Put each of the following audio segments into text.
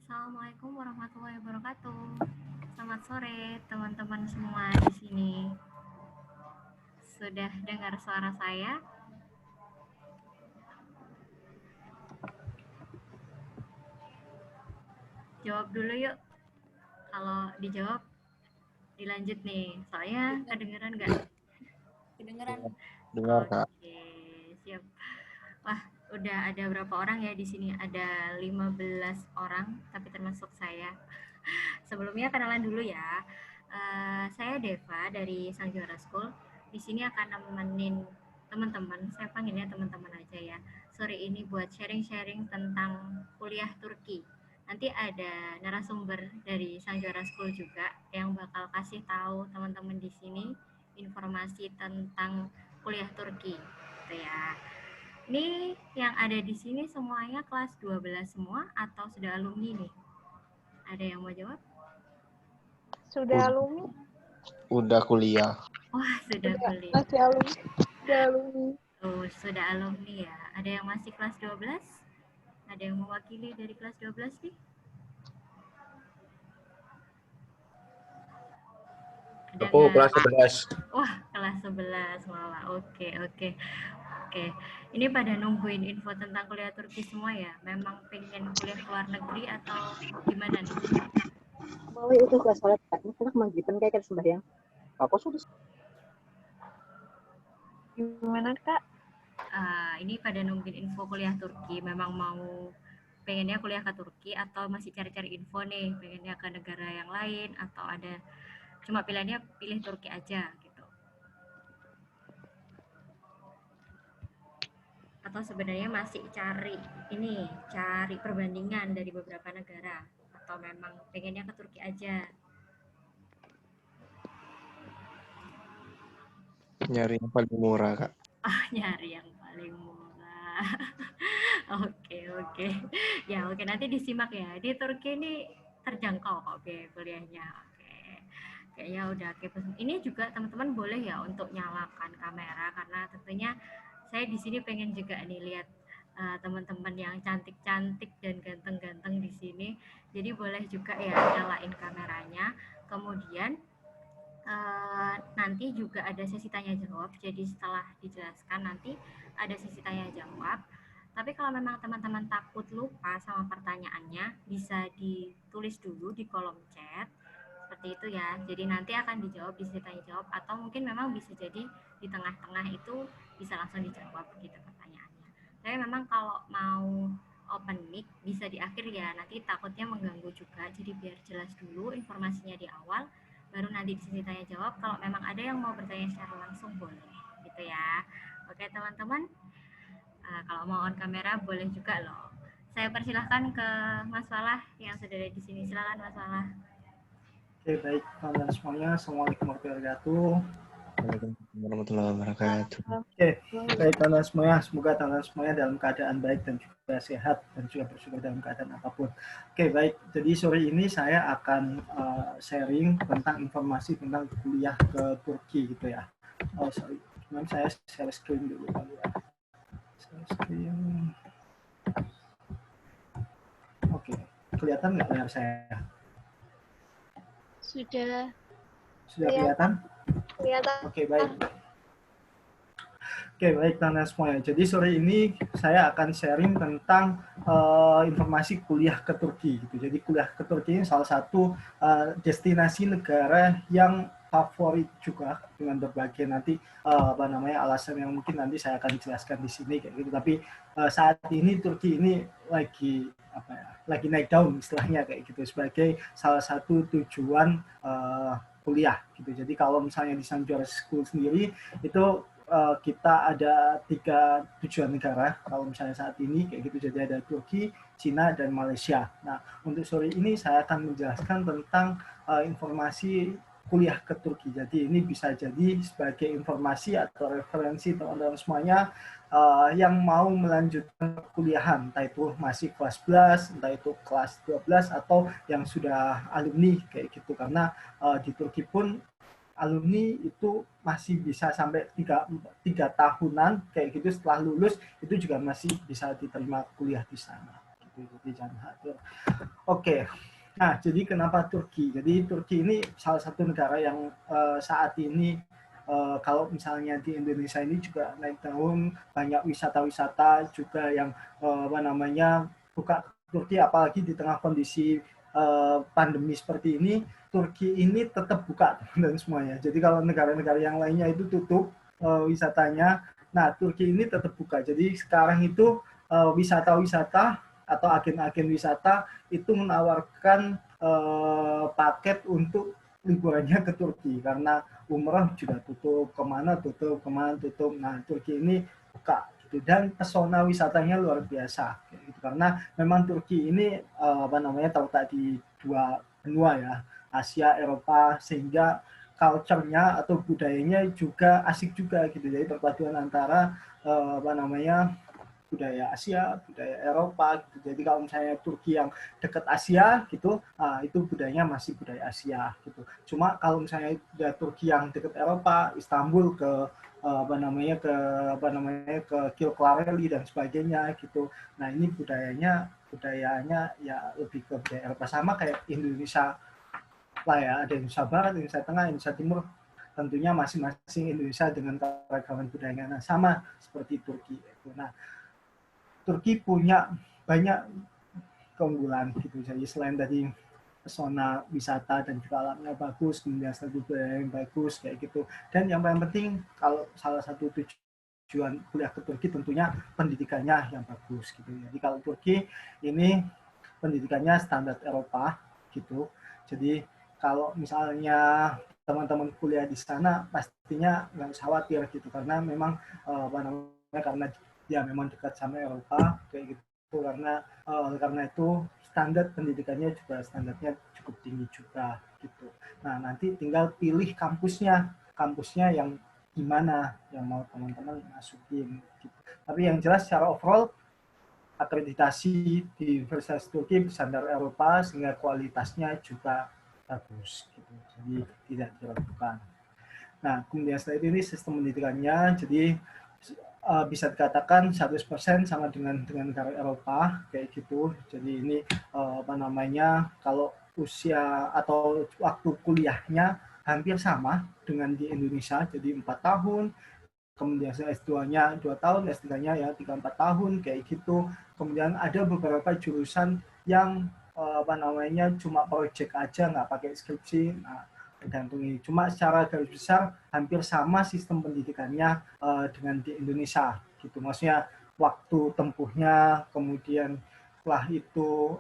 Assalamualaikum warahmatullahi wabarakatuh. Selamat sore teman-teman semua di sini. Sudah dengar suara saya? Jawab dulu yuk. Kalau dijawab, dilanjut nih. Soalnya kedengeran nggak? Kedengeran. Dengar, Kak. Oke, siap. Wah, udah ada berapa orang ya di sini? Ada 15 orang, tapi termasuk saya. Sebelumnya kenalan dulu ya. Saya Deva dari Sang Juara School. Di sini akan nemenin teman-teman, saya panggilnya teman-teman aja ya. Sore ini buat sharing-sharing tentang kuliah Turki. Nanti ada narasumber dari Sang Juara School juga yang bakal kasih tahu teman-teman di sini informasi tentang kuliah Turki, gitu ya. Ini yang ada di sini semuanya kelas 12 semua atau sudah alumni nih? Ada yang mau jawab? Sudah alumni? Udah kuliah. Wah, sudah kuliah. Masih alumni. Sudah alumni. Oh, sudah alumni ya. Ada yang masih kelas 12? Ada yang mewakili dari kelas 12 nih? Aku kelas 11. Wah, kelas 11 malah. Oke. Ini pada nungguin info tentang kuliah Turki semua ya? Memang pengen kuliah luar negeri atau gimana nih? Mau itu kelas salat, anak manggitan kayak sembahyang. Aku sudah. Gimana, Kak? Ini pada nungguin info kuliah Turki. Memang mau pengennya kuliah ke Turki atau masih cari-cari info nih, pengennya ke negara yang lain atau ada cuma pilihannya pilih Turki aja gitu. Atau sebenarnya masih cari perbandingan dari beberapa negara atau memang pengennya ke Turki aja. Nyari yang paling murah, Kak. Nyari yang paling murah. Oke. Ya, oke, nanti disimak ya. Di Turki ini terjangkau kok biaya kuliahnya. Oke. Kayaknya udah oke. Ini juga teman-teman boleh ya untuk nyalakan kamera karena tentunya saya di sini pengen juga nih lihat teman-teman yang cantik-cantik dan ganteng-ganteng di sini. Jadi boleh juga ya nyalain kameranya. Kemudian nanti juga ada sesi tanya jawab. Jadi setelah dijelaskan nanti ada sesi tanya jawab. Tapi kalau memang teman-teman takut lupa sama pertanyaannya, bisa ditulis dulu di kolom chat. Seperti itu ya. Jadi nanti akan dijawab di sesi tanya jawab atau mungkin memang bisa jadi di tengah-tengah itu bisa langsung dijawab gitu pertanyaannya. Tapi memang kalau mau open mic bisa di akhir ya. Nanti takutnya mengganggu juga. Jadi biar jelas dulu informasinya di awal, baru nanti di sesi tanya jawab kalau memang ada yang mau bertanya secara langsung boleh gitu ya. Oke teman-teman, kalau mau on kamera boleh juga loh. Saya persilahkan ke Mas Falah yang sudah ada di sini. Silakan Mas Falah. Oke, baik teman-teman semuanya. Assalamualaikum warahmatullahi wabarakatuh. Waalaikumsalam warahmatullahi wabarakatuh. Oke, baik teman-teman semuanya. Semoga teman-teman semuanya dalam keadaan baik dan juga sehat dan juga bersyukur dalam keadaan apapun. Oke, baik. Jadi sore ini saya akan sharing tentang informasi tentang kuliah ke Turki gitu ya. Oh, sorry. Cuman saya share screen dulu kali ya. Share screen. Oke, kelihatan nggak layar saya? Sudah Kelihatan? kelihatan. Oke, baik. Oke, baik teman-teman semuanya. Jadi sore ini saya akan sharing tentang informasi kuliah ke Turki. Gitu. Jadi kuliah ke Turki ini salah satu destinasi negara yang favorit juga dengan berbagai nanti alasan yang mungkin nanti saya akan jelaskan di sini kayak gitu. Tapi saat ini Turki ini lagi naik daun istilahnya kayak gitu sebagai salah satu tujuan kuliah gitu. Jadi kalau misalnya di Sang Juara School sendiri itu kita ada 3 tujuan negara kalau misalnya saat ini kayak gitu. Jadi ada Turki, Cina, dan Malaysia. Nah, untuk sore ini saya akan menjelaskan tentang informasi kuliah ke Turki. Jadi ini bisa jadi sebagai informasi atau referensi teman-teman semuanya yang mau melanjutkan perkuliahan, entah itu masih kelas 11, entah itu kelas 12, atau yang sudah alumni kayak gitu. Karena di Turki pun alumni itu masih bisa sampai 3 tahunan kayak gitu, setelah lulus itu juga masih bisa diterima kuliah di sana. gitu. Jadi jangan khawatir. Oke. Nah, jadi kenapa Turki? Jadi Turki ini salah satu negara yang saat ini kalau misalnya di Indonesia ini juga naik daun, banyak wisata-wisata juga yang buka Turki, apalagi di tengah kondisi pandemi seperti ini, Turki ini tetap buka dan semuanya. Jadi kalau negara-negara yang lainnya itu tutup wisatanya, nah Turki ini tetap buka. Jadi sekarang itu wisata-wisata atau agen-agen wisata itu menawarkan paket untuk liburannya ke Turki karena umrah juga tutup, kemana tutup. Nah Turki ini buka gitu, dan pesona wisatanya luar biasa gitu. Karena memang Turki ini terletak di dua benua ya, Asia, Eropa, sehingga culture-nya atau budayanya juga asik juga gitu. Jadi perpaduan antara budaya Asia, budaya Eropa gitu. Jadi kalau misalnya Turki yang dekat Asia gitu, itu budayanya masih budaya Asia gitu. Cuma kalau misalnya Turki yang dekat Eropa, Istanbul ke ke Kilklareli dan sebagainya gitu. Nah, ini budayanya ya lebih ke budaya Eropa, sama kayak Indonesia lah ya, ada Indonesia Barat, Indonesia Tengah, Indonesia Timur. Tentunya masing-masing Indonesia dengan keragaman budayanya. Nah, sama seperti Turki. Nah, Turki punya banyak keunggulan gitu. Jadi selain dari pesona wisata dan juga alamnya bagus, kemudian strategi budaya yang bagus kayak gitu. Dan yang paling penting kalau salah satu tujuan kuliah ke Turki tentunya pendidikannya yang bagus gitu. Jadi kalau Turki ini pendidikannya standar Eropa gitu. Jadi kalau misalnya teman-teman kuliah di sana pastinya nggak usah khawatir gitu, karena memang karena dia memang dekat sama Eropa kayak gitu, karena itu standar pendidikannya juga standarnya cukup tinggi juga gitu. Nah, nanti tinggal pilih kampusnya yang gimana yang mau teman-teman masukin gitu. Tapi yang jelas secara overall akreditasi di Universitas Turki standar Eropa sehingga kualitasnya juga bagus gitu. Jadi tidak diragukan. Nah, kemudian setelah itu ini sistem pendidikannya, jadi bisa dikatakan 100% sama dengan negara Eropa kayak gitu. Jadi ini kalau usia atau waktu kuliahnya hampir sama dengan di Indonesia, jadi 4 tahun. Kemudian S2-nya 2 tahun, S3-nya ya 3-4 tahun kayak gitu. Kemudian ada beberapa jurusan yang cuma project aja, nggak pakai skripsi. Nah, tergantung ini. Cuma secara garis besar hampir sama sistem pendidikannya dengan di Indonesia gitu. Maksudnya waktu tempuhnya, kemudian setelah itu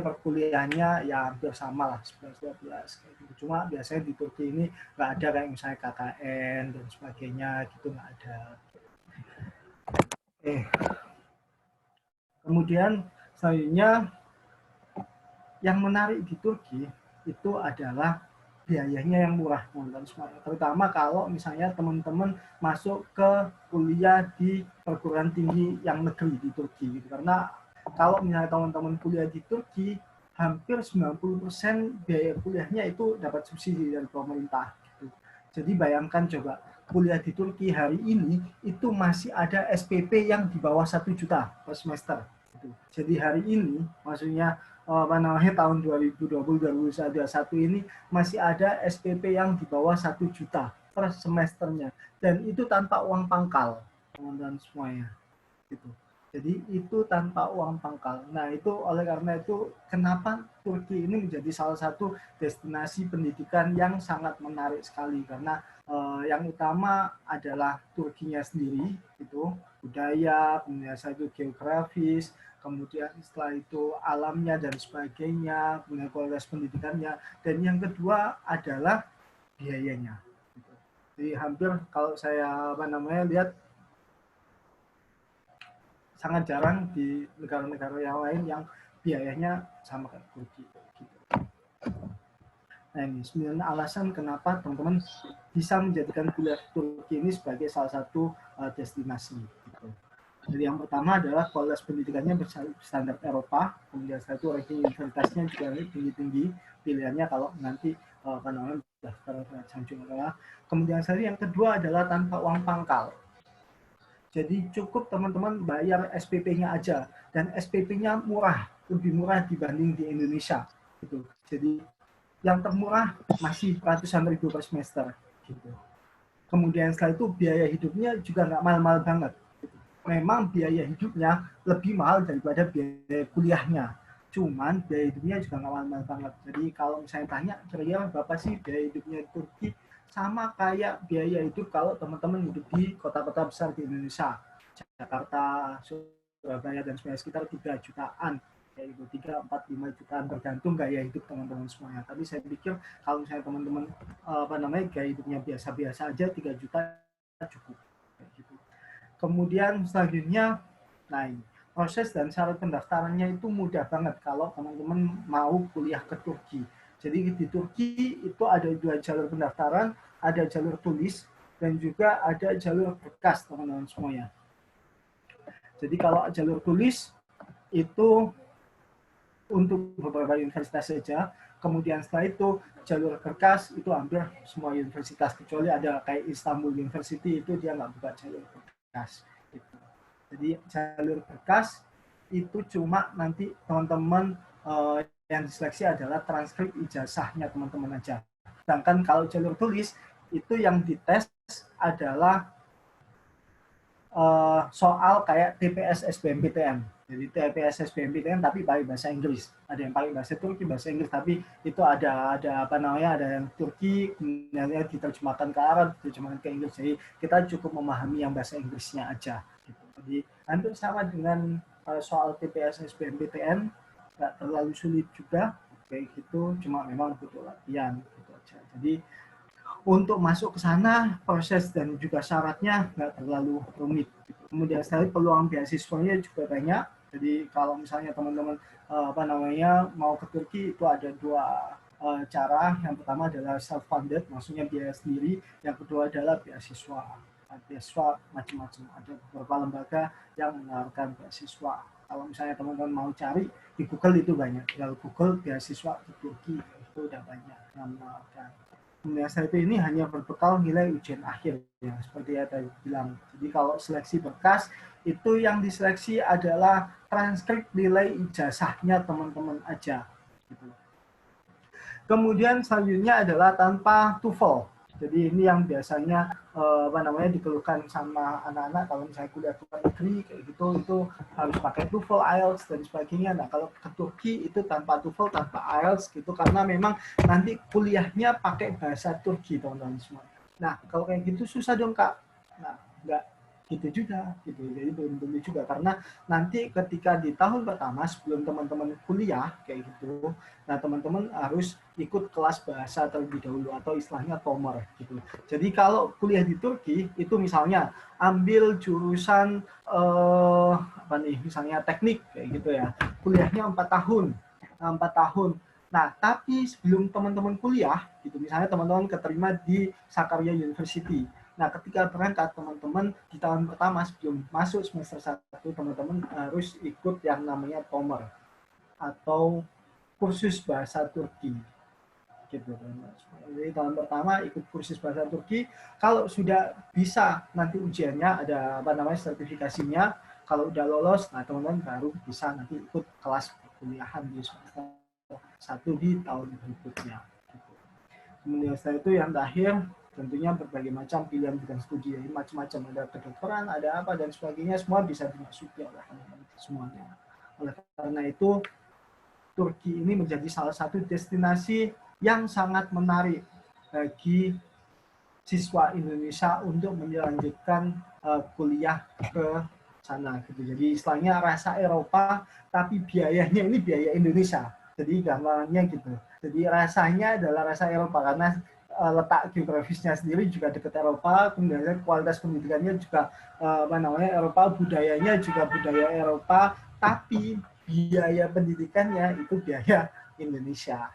perkuliahannya ya hampir sama lah 11-12 gitu. Cuma biasanya di Turki ini nggak ada kayak misalnya KKN dan sebagainya gitu, nggak ada. Kemudian selanjutnya yang menarik di Turki itu adalah biayanya yang murah, teman-teman semua. Terutama kalau misalnya teman-teman masuk ke kuliah di perguruan tinggi yang negeri di Turki gitu. Karena kalau misalnya teman-teman kuliah di Turki, hampir 90% biaya kuliahnya itu dapat subsidi dari pemerintah gitu. Jadi bayangkan coba, kuliah di Turki hari ini itu masih ada SPP yang di bawah 1 juta per semester gitu. Jadi hari ini maksudnya tahun 2020-2021 ini masih ada SPP yang di bawah 1 juta per semesternya, dan itu tanpa uang pangkal, teman-teman semuanya gitu. Jadi itu tanpa uang pangkal. Nah, itu oleh karena itu kenapa Turki ini menjadi salah satu destinasi pendidikan yang sangat menarik sekali, karena yang utama adalah Turkinya sendiri itu budaya, kemudian itu geografis, kemudian setelah itu alamnya dan sebagainya, kemudian kualitas pendidikannya, dan yang kedua adalah biayanya. Jadi hampir kalau saya lihat sangat jarang di negara-negara yang lain yang biayanya sama kayak Turki. Nah, ini 9 alasan kenapa teman-teman bisa menjadikan kuliah Turki ini sebagai salah satu destinasi. Gitu. Jadi yang pertama adalah kualitas pendidikannya berstandar Eropa, kemudian setelah itu ranking universitasnya juga tinggi-tinggi pilihannya kalau nanti daftar Sanjung adalah. Kemudian yang kedua adalah tanpa uang pangkal. Jadi cukup teman-teman bayar SPP-nya aja, dan SPP-nya murah, lebih murah dibanding di Indonesia. Gitu. Jadi yang termurah masih ratusan ribu per semester. Gitu. Kemudian setelah itu biaya hidupnya juga nggak mahal-mahal banget. Gitu. Memang biaya hidupnya lebih mahal daripada biaya kuliahnya. Cuman biaya hidupnya juga nggak mahal-mahal banget. Jadi kalau misalnya tanya, kira-kira berapa sih biaya hidupnya di Turki? Sama kayak biaya hidup kalau teman-teman hidup di kota-kota besar di Indonesia, Jakarta, Surabaya, dan sebagainya, sekitar 3 jutaan, kayak gitu, 3, 4, 5 jutaan, tergantung gaya hidup teman-teman semuanya. Tapi saya pikir kalau misalnya teman-teman gaya hidupnya biasa-biasa aja, 3 juta cukup. Kayak gitu. Kemudian selanjutnya, nah ini, proses dan syarat pendaftarannya itu mudah banget kalau teman-teman mau kuliah ke Turki. Jadi di Turki itu ada 2 jalur pendaftaran, ada jalur tulis dan juga ada jalur berkas, teman-teman semuanya. Jadi kalau jalur tulis itu untuk beberapa universitas saja, kemudian setelah itu jalur berkas itu hampir semua universitas, kecuali ada kayak Istanbul University, itu dia nggak buka jalur berkas. Jadi jalur berkas itu cuma nanti teman-teman yang diseleksi adalah transkrip ijazahnya teman-teman aja. Sedangkan kalau jalur tulis itu yang dites adalah soal kayak TPS SBMPTN. Jadi TPS SBMPTN tapi pakai bahasa Inggris. Ada yang pakai bahasa Turki, bahasa Inggris, tapi itu ada yang Turki, kemudian diterjemahkan ke Arab, diterjemahkan ke Inggris. Jadi kita cukup memahami yang bahasa Inggrisnya aja. Jadi hampir sama dengan soal TPS SBMPTN, nggak terlalu sulit juga, kayak gitu, cuma memang butuh latihan gitu aja. Jadi untuk masuk ke sana proses dan juga syaratnya nggak terlalu rumit. Kemudian setelah peluang beasiswanya juga banyak. Jadi kalau misalnya teman-teman mau ke Turki itu ada 2 cara. Yang pertama adalah self-funded, maksudnya biaya sendiri. Yang kedua adalah beasiswa. Beasiswa macam-macam. Ada beberapa lembaga yang menawarkan beasiswa. Kalau misalnya teman-teman mau cari di Google itu banyak. Kalau Google beasiswa di Turki itu udah banyak yang menawarkan. Kemudian setelah itu ini hanya berbekal nilai ujian akhir, ya, seperti yang tadi bilang. Jadi kalau seleksi berkas itu yang diseleksi adalah transkrip nilai ijazahnya teman-teman aja. Gitu. Kemudian selanjutnya adalah tanpa TOEFL. Jadi ini yang biasanya dikeluhkan sama anak-anak kalau misalnya kuliah ke luar negeri kayak gitu, itu harus pakai TOEFL, IELTS dan sebagainya. Nah kalau ke Turki itu tanpa TOEFL, tanpa IELTS gitu, karena memang nanti kuliahnya pakai bahasa Turki, teman-teman semua. Nah kalau kayak gitu susah dong Kak. Nah enggak gitu juga, gitu. Jadi belum tentu juga, karena nanti ketika di tahun pertama sebelum teman-teman kuliah kayak gitu, nah teman-teman harus ikut kelas bahasa terlebih dahulu atau istilahnya TOMR gitu. Jadi kalau kuliah di Turki itu misalnya ambil jurusan misalnya teknik kayak gitu ya, kuliahnya 4 tahun. Nah, tapi sebelum teman-teman kuliah gitu, misalnya teman-teman keterima di Sakarya University. Nah, ketika berangkat teman-teman di tahun pertama sebelum masuk semester 1, teman-teman harus ikut yang namanya TOMR atau kursus bahasa Turki. Gitu. Jadi tahun pertama ikut kursus bahasa Turki. Kalau sudah bisa nanti ujiannya ada sertifikasinya. Kalau udah lolos, nah teman-teman baru bisa nanti ikut kelas perkuliahan di semester 1 di tahun berikutnya. Gitu. Kemudian setelah itu yang terakhir tentunya berbagai macam pilihan bidang studi, jadi macam-macam, ada kedokteran, ada apa dan sebagainya, semua bisa dimasuki oleh semuanya. Oleh karena itu Turki ini menjadi salah satu destinasi yang sangat menarik bagi siswa Indonesia untuk melanjutkan kuliah ke sana gitu. Jadi istilahnya rasa Eropa tapi biayanya ini biaya Indonesia. Jadi gambarnya gitu. Jadi rasanya adalah rasa Eropa karena letak geografisnya sendiri juga dekat Eropa, kemudian kualitas pendidikannya juga Eropa, budayanya juga budaya Eropa, tapi biaya pendidikannya itu biaya Indonesia.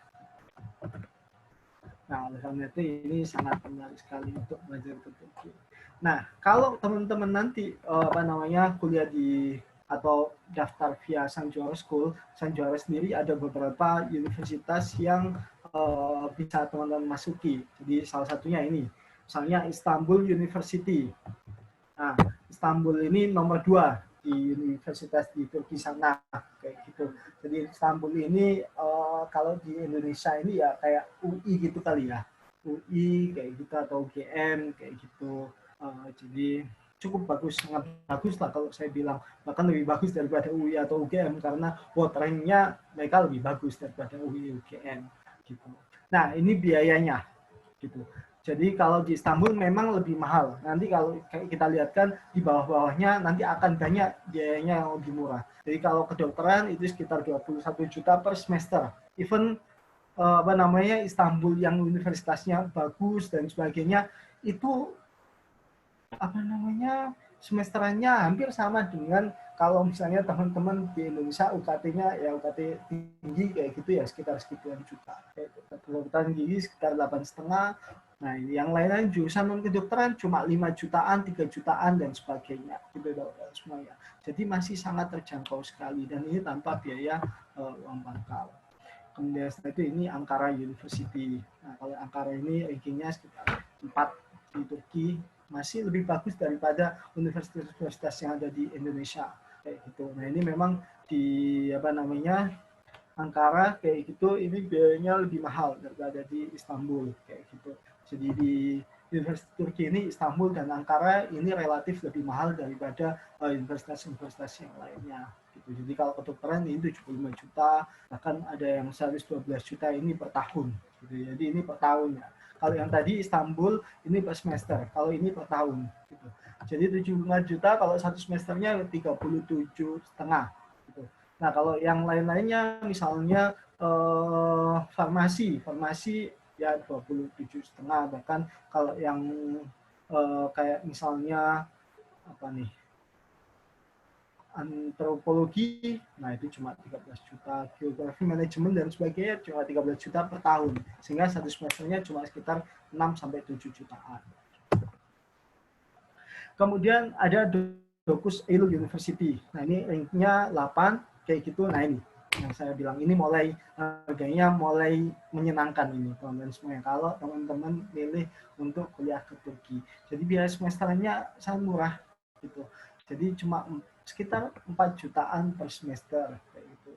Nah, oleh karena itu ini sangat menarik sekali untuk belajar ke Turki. Nah, kalau teman-teman nanti kuliah di atau daftar via Sanjuara School, Sanjuara sendiri ada beberapa universitas yang bisa teman-teman masuki. Jadi salah satunya ini, misalnya Istanbul University. Nah, Istanbul ini nomor 2 di universitas di Turki sana kayak gitu. Jadi Istanbul ini kalau di Indonesia ini ya kayak UI gitu kali ya, UI kayak gitu atau UGM kayak gitu. Jadi cukup bagus, sangat bagus lah kalau saya bilang, bahkan lebih bagus daripada UI atau UGM karena world rank-nya mereka lebih bagus daripada UI UGM gitu. Nah ini biayanya gitu. Jadi kalau di Istanbul memang lebih mahal. Nanti kalau kita lihat kan di bawah-bawahnya nanti akan banyak biayanya yang lebih murah. Jadi kalau kedokteran itu sekitar 21 juta per semester. Even Istanbul yang universitasnya bagus dan sebagainya itu semesterannya hampir sama dengan kalau misalnya teman-teman di Indonesia UKT-nya ya UKT tinggi kayak gitu ya sekitar sekian juta. Kedokteran gigi sekitar 8,5. Nah, yang lain-lain jurusan non kedokteran cuma 5 jutaan, 3 jutaan dan sebagainya. Gitu semuanya. Jadi masih sangat terjangkau sekali dan ini tanpa biaya uang pangkal. Kemudian setelah itu ini Ankara University. Nah, kalau Ankara ini rankingnya sekitar 4 di Turki, masih lebih bagus daripada universitas-universitas yang ada di Indonesia kayak gitu. Nah, ini memang di Ankara kayak gitu ini biayanya lebih mahal daripada di Istanbul kayak gitu. Jadi di Universitas Turki ini Istanbul dan Ankara ini relatif lebih mahal daripada universitas-universitas yang lainnya. Gitu. Jadi kalau kedokteran ini 75 juta, bahkan ada yang 112 juta ini per tahun. Gitu. Jadi ini per tahun ya. Kalau yang tadi Istanbul ini per semester, kalau ini per tahun. Gitu. Jadi 75 juta kalau satu semesternya 37,5. Gitu. Nah kalau yang lain-lainnya misalnya farmasi ya 27,5, bahkan kalau yang kayak misalnya antropologi, nah itu cuma 13 juta, geografi manajemen dan sebagainya cuma 13 juta per tahun, sehingga satu semesternya cuma sekitar 6-7 jutaan. Kemudian ada Dokuz Eylül University, nah ini ranknya 8 kayak gitu. Nah ini yang saya bilang ini mulai harganya mulai menyenangkan ini teman-teman semuanya kalau teman-teman pilih untuk kuliah ke Turki. Jadi biaya semesternya sangat murah gitu. Jadi cuma sekitar 4 jutaan per semester kayak gitu.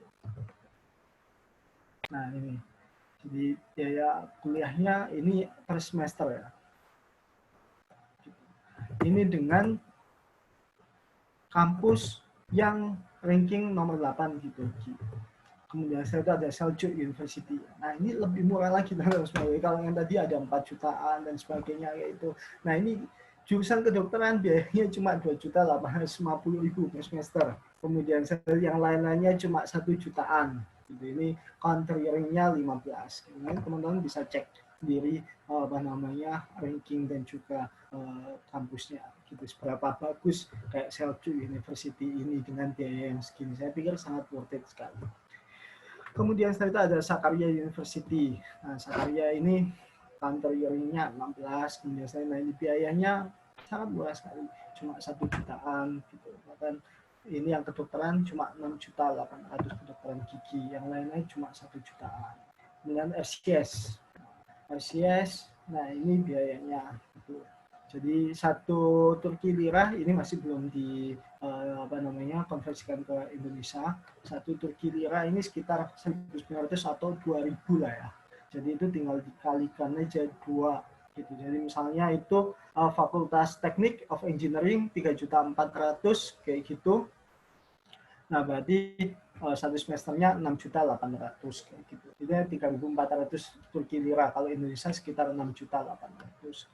Nah ini, jadi biaya kuliahnya ini per semester ya. Ini dengan kampus yang ranking nomor 8 gitu. Kemudian saya itu ada Selçuk University. Nah ini lebih murah lagi teman-teman semuanya. Kalau yang tadi ada 4 jutaan dan sebagainya yaitu. Nah ini jurusan kedokteran biayanya cuma 2.850.000 per semester. Kemudian yang lain-lainnya cuma 1 jutaan. Gitu. Ini country-nya 15. Kemudian teman-teman bisa cek sendiri ranking dan juga kampusnya. Gitu. Seberapa bagus kayak Selçuk University ini dengan biaya yang segini. Saya pikir sangat worth it sekali. Kemudian setelah itu ada Sakarya University. Nah, Sakarya ini country-nya 16, kemudian saya naik biayanya sangat murah sekali, cuma 1 jutaan gitu. Bahkan ini yang kedokteran cuma 6.800.000 kedokteran gigi, yang lainnya cuma 1 jutaan. Kemudian RCS, nah ini biayanya gitu. Jadi 1 Turki lirah ini masih belum di konversikan ke Indonesia. 1 Turki lirah ini sekitar 1.900 atau 2.000 lah ya. Jadi itu tinggal dikalikan aja 2 gitu. Jadi misalnya itu Fakultas Teknik of Engineering 3.400.000 kayak gitu. Nah, berarti 1 semesternya 6.800.000 kayak gitu. Itu 3.400 Turki lirah. Kalau Indonesia sekitar 6.800.000.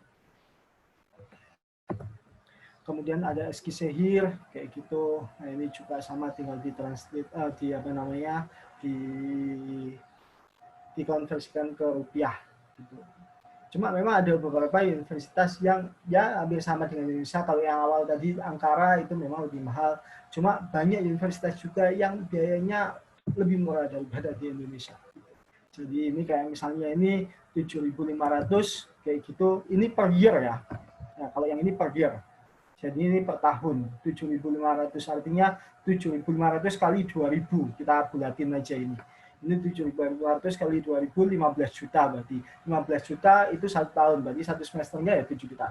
Kemudian ada Eskişehir kayak gitu. Nah, ini juga sama tinggal ditranslate dikonversikan ke rupiah gitu. Cuma memang ada beberapa universitas yang ya hampir sama dengan Indonesia. Kalau yang awal tadi Ankara itu memang lebih mahal. Cuma banyak universitas juga yang biayanya lebih murah daripada di Indonesia. Jadi ini kayak misalnya ini 7.500 kayak gitu. Ini per year ya. Nah, kalau yang ini per year. Jadi ini per tahun 7.500 artinya 7.500 kali 2.000 kita bulatin aja ini. Ini 7.500 kali 2.000 15 juta berarti 15 juta itu 1 tahun berarti 1 semesternya ya 7,5 juta.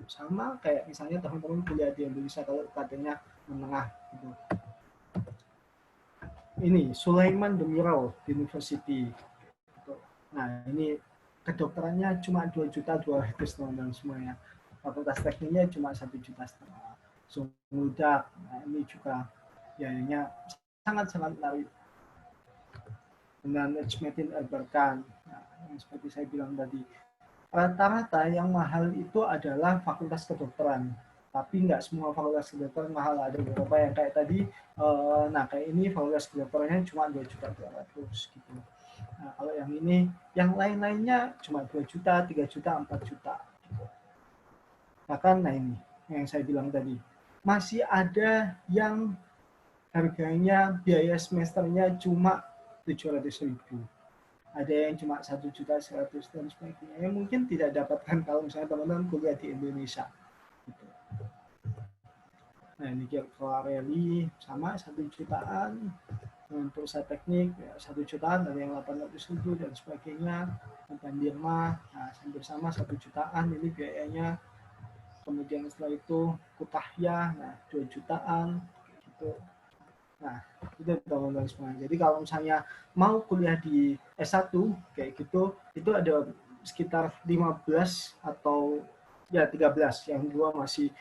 Sama kayak misalnya teman-teman kuliah di Indonesia kalau katanya menengah gitu. Ini Sulaiman Demirel University. Gitu. Nah ini kedokterannya cuma 2.200.000 teman-teman semuanya. Fakultas tekniknya cuma 1,5 juta. Sumudak, nah ini juga biayanya sangat-sangat menarik. Dengan Najmuddin Erbakan, nah, yang seperti saya bilang tadi, rata-rata yang mahal itu adalah fakultas kedokteran. Tapi nggak semua fakultas kedokteran mahal, ada beberapa yang kayak tadi, nah kayak ini fakultas kedokterannya cuma 2.200.000 gitu. Nah, kalau yang ini, yang lain-lainnya cuma 2 juta, 3 juta, 4 juta. Gitu. Bahkan, nah ini yang saya bilang tadi, masih ada yang harganya biaya semesternya cuma 700.000. Ada yang cuma 1.100.000 dan sebagainya. Yang mungkin tidak dapatkan kalau misalnya teman-teman kuliah di Indonesia. Gitu. Nah ini Clarelli sama 1 jutaan. Untuk usaha teknik ya, 1 jutaan, ada yang 800.000 dan sebagainya. Bandirma, nah hampir sama 1 jutaan ini biayanya. Kemudian setelah itu Kutahya, nah 2 jutaan gitu. Nah, itu teman-teman semua. Jadi kalau misalnya mau kuliah di S1 kayak gitu, itu ada sekitar 15 atau ya 13, yang dua masih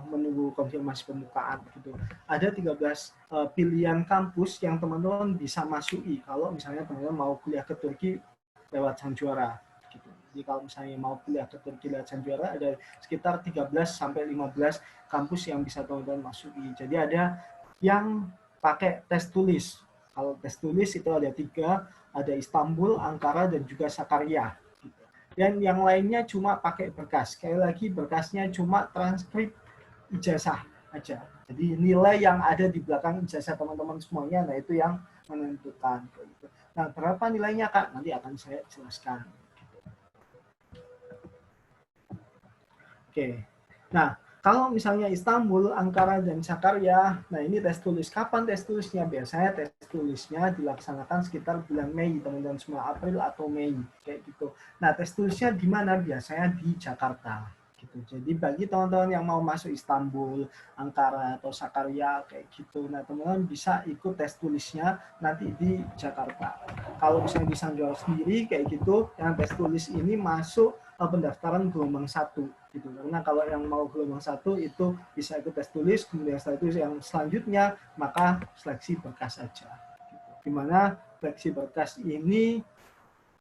menunggu konfirmasi pembukaan gitu. Ada 13 pilihan kampus yang teman-teman bisa masuki kalau misalnya teman-teman mau kuliah ke Turki lewat Sanjuara gitu. Jadi kalau misalnya mau kuliah ke Turki lewat Sanjuara ada sekitar 13 sampai 15 kampus yang bisa teman-teman masuki. Jadi ada yang pakai tes tulis. Kalau tes tulis itu ada 3, ada Istanbul, Ankara, dan juga Sakarya. Dan yang lainnya cuma pakai berkas. Sekali lagi berkasnya cuma transkrip ijazah aja. Jadi nilai yang ada di belakang ijazah teman-teman semuanya, nah itu yang menentukan. Nah berapa nilainya Kak? Nanti akan saya jelaskan. Oke. Nah, kalau misalnya Istanbul, Ankara, dan Sakarya, nah ini tes tulis. Kapan tes tulisnya? Biasanya tes tulisnya dilaksanakan sekitar bulan Mei, teman-teman semua, April atau Mei, kayak gitu. Nah, tes tulisnya di mana? Biasanya di Jakarta. Gitu. Jadi bagi teman-teman yang mau masuk Istanbul, Ankara, atau Sakarya, kayak gitu, nah teman-teman bisa ikut tes tulisnya nanti di Jakarta. Kalau misalnya di Sanjuara sendiri, kayak gitu, yang tes tulis ini masuk pendaftaran gelombang 1 gitu. Karena kalau yang mau gelombang 1 itu bisa ikut tes tulis, kemudian setelah itu yang selanjutnya maka seleksi berkas saja. Gitu. Dimana seleksi berkas ini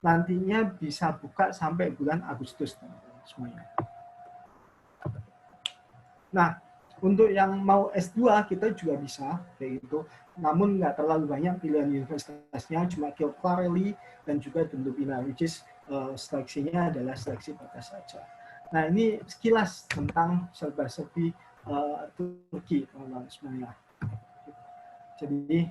nantinya bisa buka sampai bulan Agustus semuanya. Nah, untuk yang mau S2 kita juga bisa kayak gitu. Namun nggak terlalu banyak pilihan universitasnya, cuma Clarelli dan juga Dundubina, which is seleksinya adalah seleksi berkas saja. Nah ini sekilas tentang serba-serbi Turki teman-teman semuanya. Jadi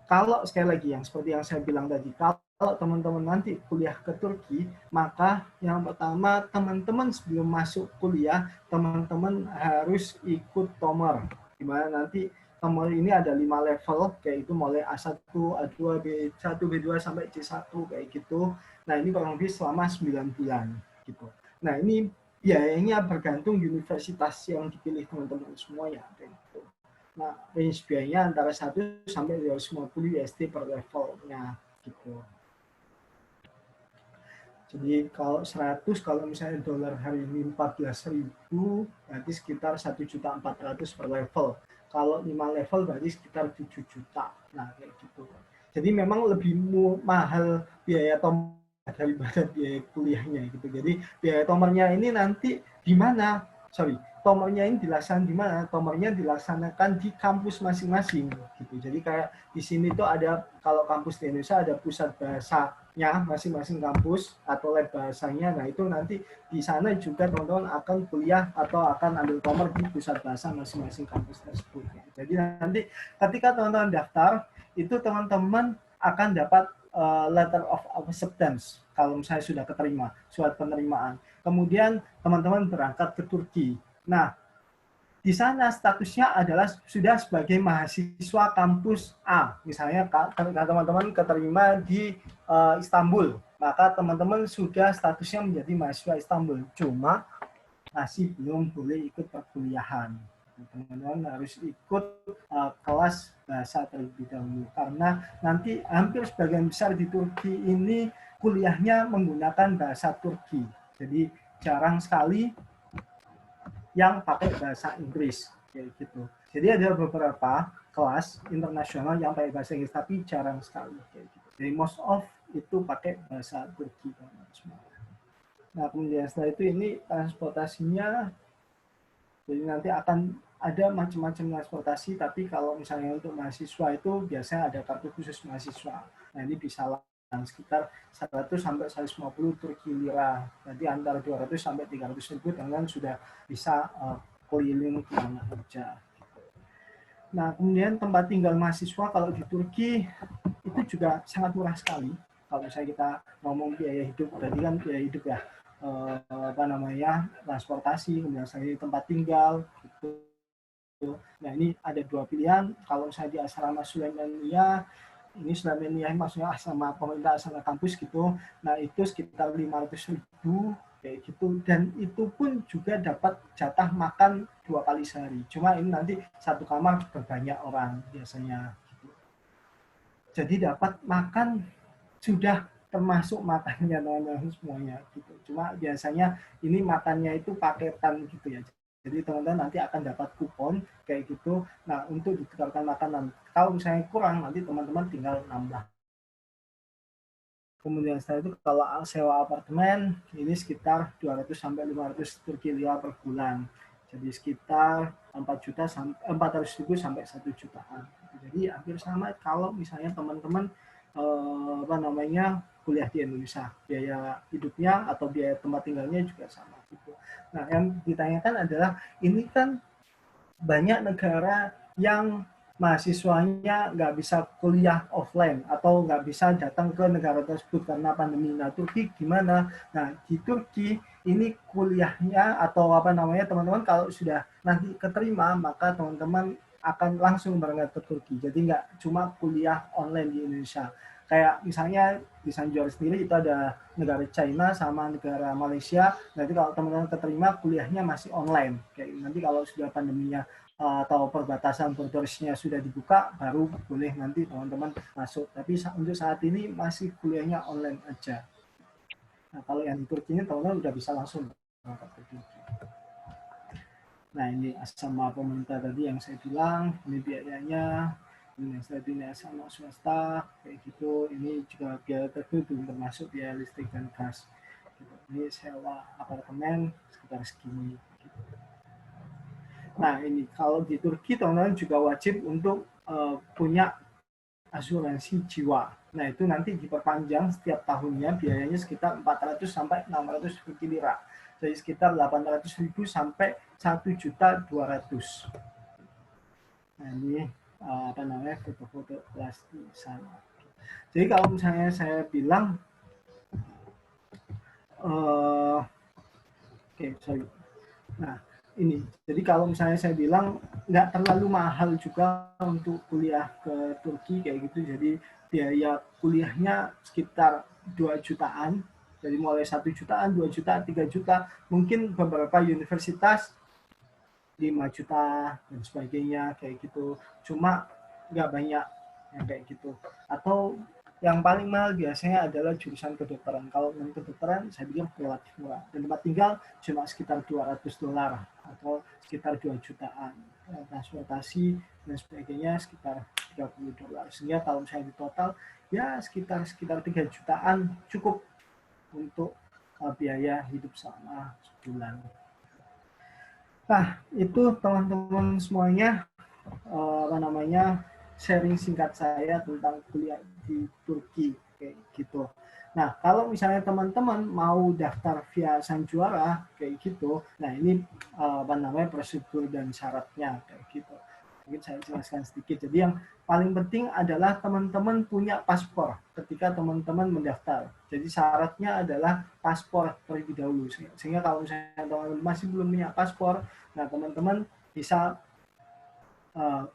kalau sekali lagi yang seperti yang saya bilang tadi, kalau teman-teman nanti kuliah ke Turki, maka yang pertama teman-teman sebelum masuk kuliah, teman-teman harus ikut TOMER. Di mana nanti TOMER ini ada 5 level, kayak itu mulai A1, A2, B1, B2 sampai C1 kayak gitu. Nah ini kurang lebih selama 9 bulan gitu. Nah ini biayanya bergantung universitas yang dipilih teman-teman semuanya. Gitu. Nah range biayanya antara 1 sampai 250 USD per levelnya gitu. Jadi kalau 100, kalau misalnya dolar hari ini 14.000, berarti sekitar 1.400.000 per level. Kalau 5 level berarti sekitar 7 juta. Nah kayak gitu. Jadi memang lebih mahal biaya TOMER daripada biaya kuliahnya gitu. Jadi biaya TOMER-nya ini nanti di mana? TOMER-nya ini dilaksanakan di mana? TOMER-nya dilaksanakan di kampus masing-masing gitu. Jadi kayak di sini tuh ada, kalau kampus di Indonesia ada pusat bahasanya masing-masing kampus atau lab bahasanya. Nah, itu nanti di sana juga teman-teman akan kuliah atau akan ambil TOMER di pusat bahasa masing-masing kampus tersebut. Jadi nanti ketika teman-teman daftar, itu teman-teman akan dapat letter of acceptance kalau misalnya sudah keterima, surat penerimaan. Kemudian teman-teman berangkat ke Turki. Nah, di sana statusnya adalah sudah sebagai mahasiswa kampus A. Misalnya teman-teman keterima di Istanbul, maka teman-teman sudah statusnya menjadi mahasiswa Istanbul. Cuma masih belum boleh ikut perkuliahan. Teman-teman harus ikut kelas bahasa terlebih dahulu karena nanti hampir sebagian besar di Turki ini kuliahnya menggunakan bahasa Turki. Jadi jarang sekali yang pakai bahasa Inggris kayak gitu. Jadi ada beberapa kelas internasional yang pakai bahasa Inggris tapi jarang sekali kayak gitu. Jadi most of itu pakai bahasa Turki semua. Nah, kemudian setelah itu ini transportasinya, jadi nanti akan ada macam-macam transportasi, tapi kalau misalnya untuk mahasiswa itu biasanya ada kartu khusus mahasiswa. Nah, ini bisa sekitar 100 sampai 150 Turki lira. Jadi antara 200 sampai 300 ribu dengan sudah bisa keliling kemana aja. Nah, kemudian tempat tinggal mahasiswa kalau di Turki itu juga sangat murah sekali. Kalau misalnya kita ngomong biaya hidup, berarti kan biaya hidup ya, transportasi, kemudian saya tempat tinggal gitu. Nah, ini ada dua pilihan. Kalau saya di asrama Sulaimania, ini Sulaimania maksudnya asrama pemerintah, asrama kampus gitu. Nah, itu sekitar 500.000 kayak gitu, dan itu pun juga dapat jatah makan 2 kali sehari. Cuma ini nanti satu kamar berbanyak orang biasanya. Gitu. Jadi dapat makan sudah termasuk makannya teman-teman semuanya gitu. Cuma biasanya ini makannya itu paketan gitu ya. Jadi teman-teman nanti akan dapat kupon kayak gitu. Nah, untuk ditukarkan makanan. Kalau misalnya kurang, nanti teman-teman tinggal nambah. Kemudian setelah itu kalau sewa apartemen, ini sekitar 200 sampai 500 Turki lira per bulan. Jadi sekitar 400.000 sampai 1 jutaan. Jadi hampir sama kalau misalnya teman-teman kuliah di Indonesia. Biaya hidupnya atau biaya tempat tinggalnya juga sama. Gitu. Nah, yang ditanyakan adalah ini kan banyak negara yang mahasiswanya nggak bisa kuliah offline atau nggak bisa datang ke negara tersebut karena pandemi. Nah, Turki gimana? Nah, di Turki ini kuliahnya atau teman-teman kalau sudah nanti keterima, maka teman-teman akan langsung berangkat ke Turki. Jadi nggak cuma kuliah online di Indonesia. Kayak misalnya di San Jorge sendiri itu ada negara China sama negara Malaysia. Nanti kalau teman-teman keterima kuliahnya masih online. Kayak nanti kalau sudah pandeminya atau perbatasan bordersnya sudah dibuka, baru boleh nanti teman-teman masuk. Tapi untuk saat ini masih kuliahnya online aja. Nah, kalau yang di Turki ini teman-teman udah bisa langsung berangkat ke Turki. Nah, ini asrama pemerintah tadi yang saya bilang, ini biayanya. Ini asrama swasta kayak gitu. Ini juga biaya tertentu termasuk biaya listrik dan gas. Ini sewa apartemen sekitar segini. Nah, ini kalau di Turki teman-teman juga wajib untuk punya asuransi jiwa. Nah, itu nanti diperpanjang setiap tahunnya, biayanya sekitar 400 sampai 600 Turki lira. Jadi sekitar 800.000 sampai 1.200.000. Nah, ini foto-foto kelas di sana. Jadi kalau misalnya saya bilang Nah, ini. Jadi kalau misalnya saya bilang nggak terlalu mahal juga untuk kuliah ke Turki kayak gitu. Jadi biaya kuliahnya sekitar 2 jutaan. Jadi mulai 1 jutaan, 2 juta, 3 juta. Mungkin beberapa universitas 5 juta dan sebagainya kayak gitu. Cuma nggak banyak yang kayak gitu. Atau yang paling mahal biasanya adalah jurusan kedokteran. Kalau yang kedokteran saya bilang relatif murah. Dan tempat tinggal cuma sekitar $200 atau sekitar 2 jutaan. Transportasi dan sebagainya sekitar $30. Sehingga kalau misalnya di total ya sekitar 3 jutaan cukup untuk biaya hidup selama sebulan. Nah, itu teman-teman semuanya sharing singkat saya tentang kuliah di Turki kayak gitu. Nah, kalau misalnya teman-teman mau daftar via Sanjuara kayak gitu, nah ini prosedur dan syaratnya kayak gitu. Mungkin saya jelaskan sedikit. Jadi yang paling penting adalah teman-teman punya paspor ketika teman-teman mendaftar. Jadi syaratnya adalah paspor terlebih dahulu. Sehingga kalau misalnya teman-teman masih belum punya paspor, nah teman-teman bisa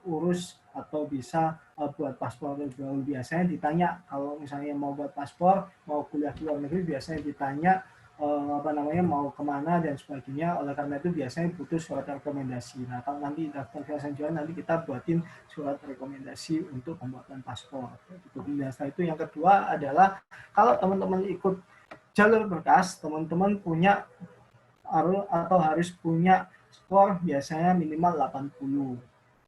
urus atau bisa buat paspor terlebih dahulu. Biasanya ditanya kalau misalnya mau buat paspor, mau kuliah di luar negeri, biasanya ditanya mau kemana dan sebagainya. Oleh karena itu biasanya butuh surat rekomendasi. Nah, kalau nanti daftar via Sanjuara, nanti kita buatin surat rekomendasi untuk pembuatan paspor. Kemudian setelah itu yang kedua adalah kalau teman-teman ikut jalur berkas, teman-teman punya atau harus punya skor biasanya minimal 80.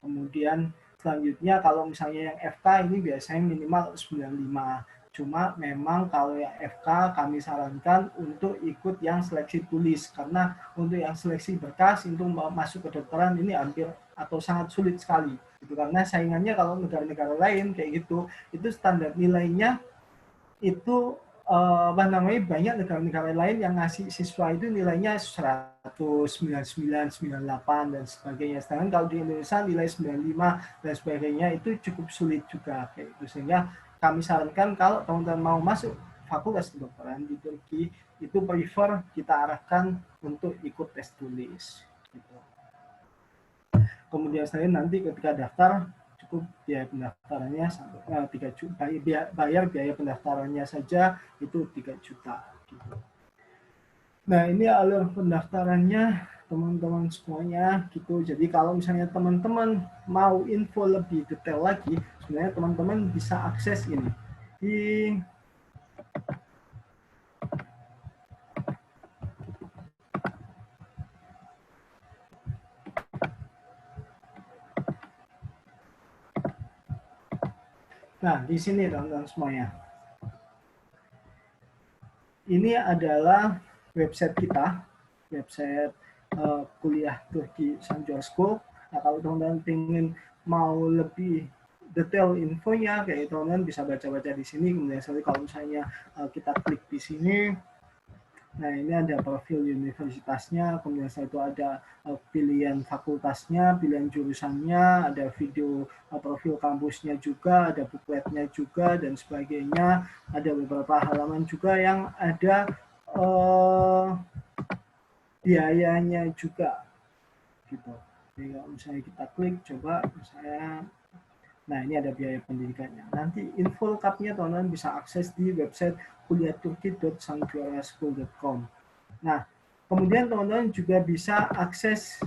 Kemudian selanjutnya kalau misalnya yang FK ini biasanya minimal 95. Cuma memang kalau yang FK kami sarankan untuk ikut yang seleksi tulis, karena untuk yang seleksi berkas untuk masuk ke kedokteran ini hampir atau sangat sulit sekali. Gitu. Karena saingannya kalau negara-negara lain kayak gitu, itu standar nilainya itu banyak negara-negara lain yang ngasih siswa itu nilainya 199, 98 dan sebagainya. Sedangkan kalau di Indonesia nilai 95 dan sebagainya itu cukup sulit juga kayak itu. Sehingga kami sarankan kalau teman-teman mau masuk fakultas kedokteran di Turki itu prefer kita arahkan untuk ikut tes tulis. Gitu. Kemudian saya nanti ketika daftar cukup biaya pendaftarannya sampai 3 juta, bayar biaya pendaftarannya saja itu 3 juta. Gitu. Nah ini alur pendaftarannya teman-teman semuanya gitu. Jadi kalau misalnya teman-teman mau info lebih detail lagi, sebenarnya teman-teman bisa akses ini di di sini teman-teman semuanya. Ini adalah website kita, website kuliah Turki Sanjuara School. Nah, kalau teman-teman ingin mau lebih detail infonya, kayak teman-teman bisa baca-baca di sini. Kemudian kalau misalnya kita klik di sini, nah ini ada profil universitasnya, kemudian setelah itu ada pilihan fakultasnya, pilihan jurusannya, ada video profil kampusnya juga, ada bukletnya juga, dan sebagainya. Ada beberapa halaman juga yang ada biayanya juga. Gitu. Jadi kalau misalnya kita klik, coba misalnya, nah ini ada biaya pendidikannya. Nanti info lengkapnya teman-teman bisa akses di website kuliahturki.sanjuaraschool.com. Nah, kemudian teman-teman juga bisa akses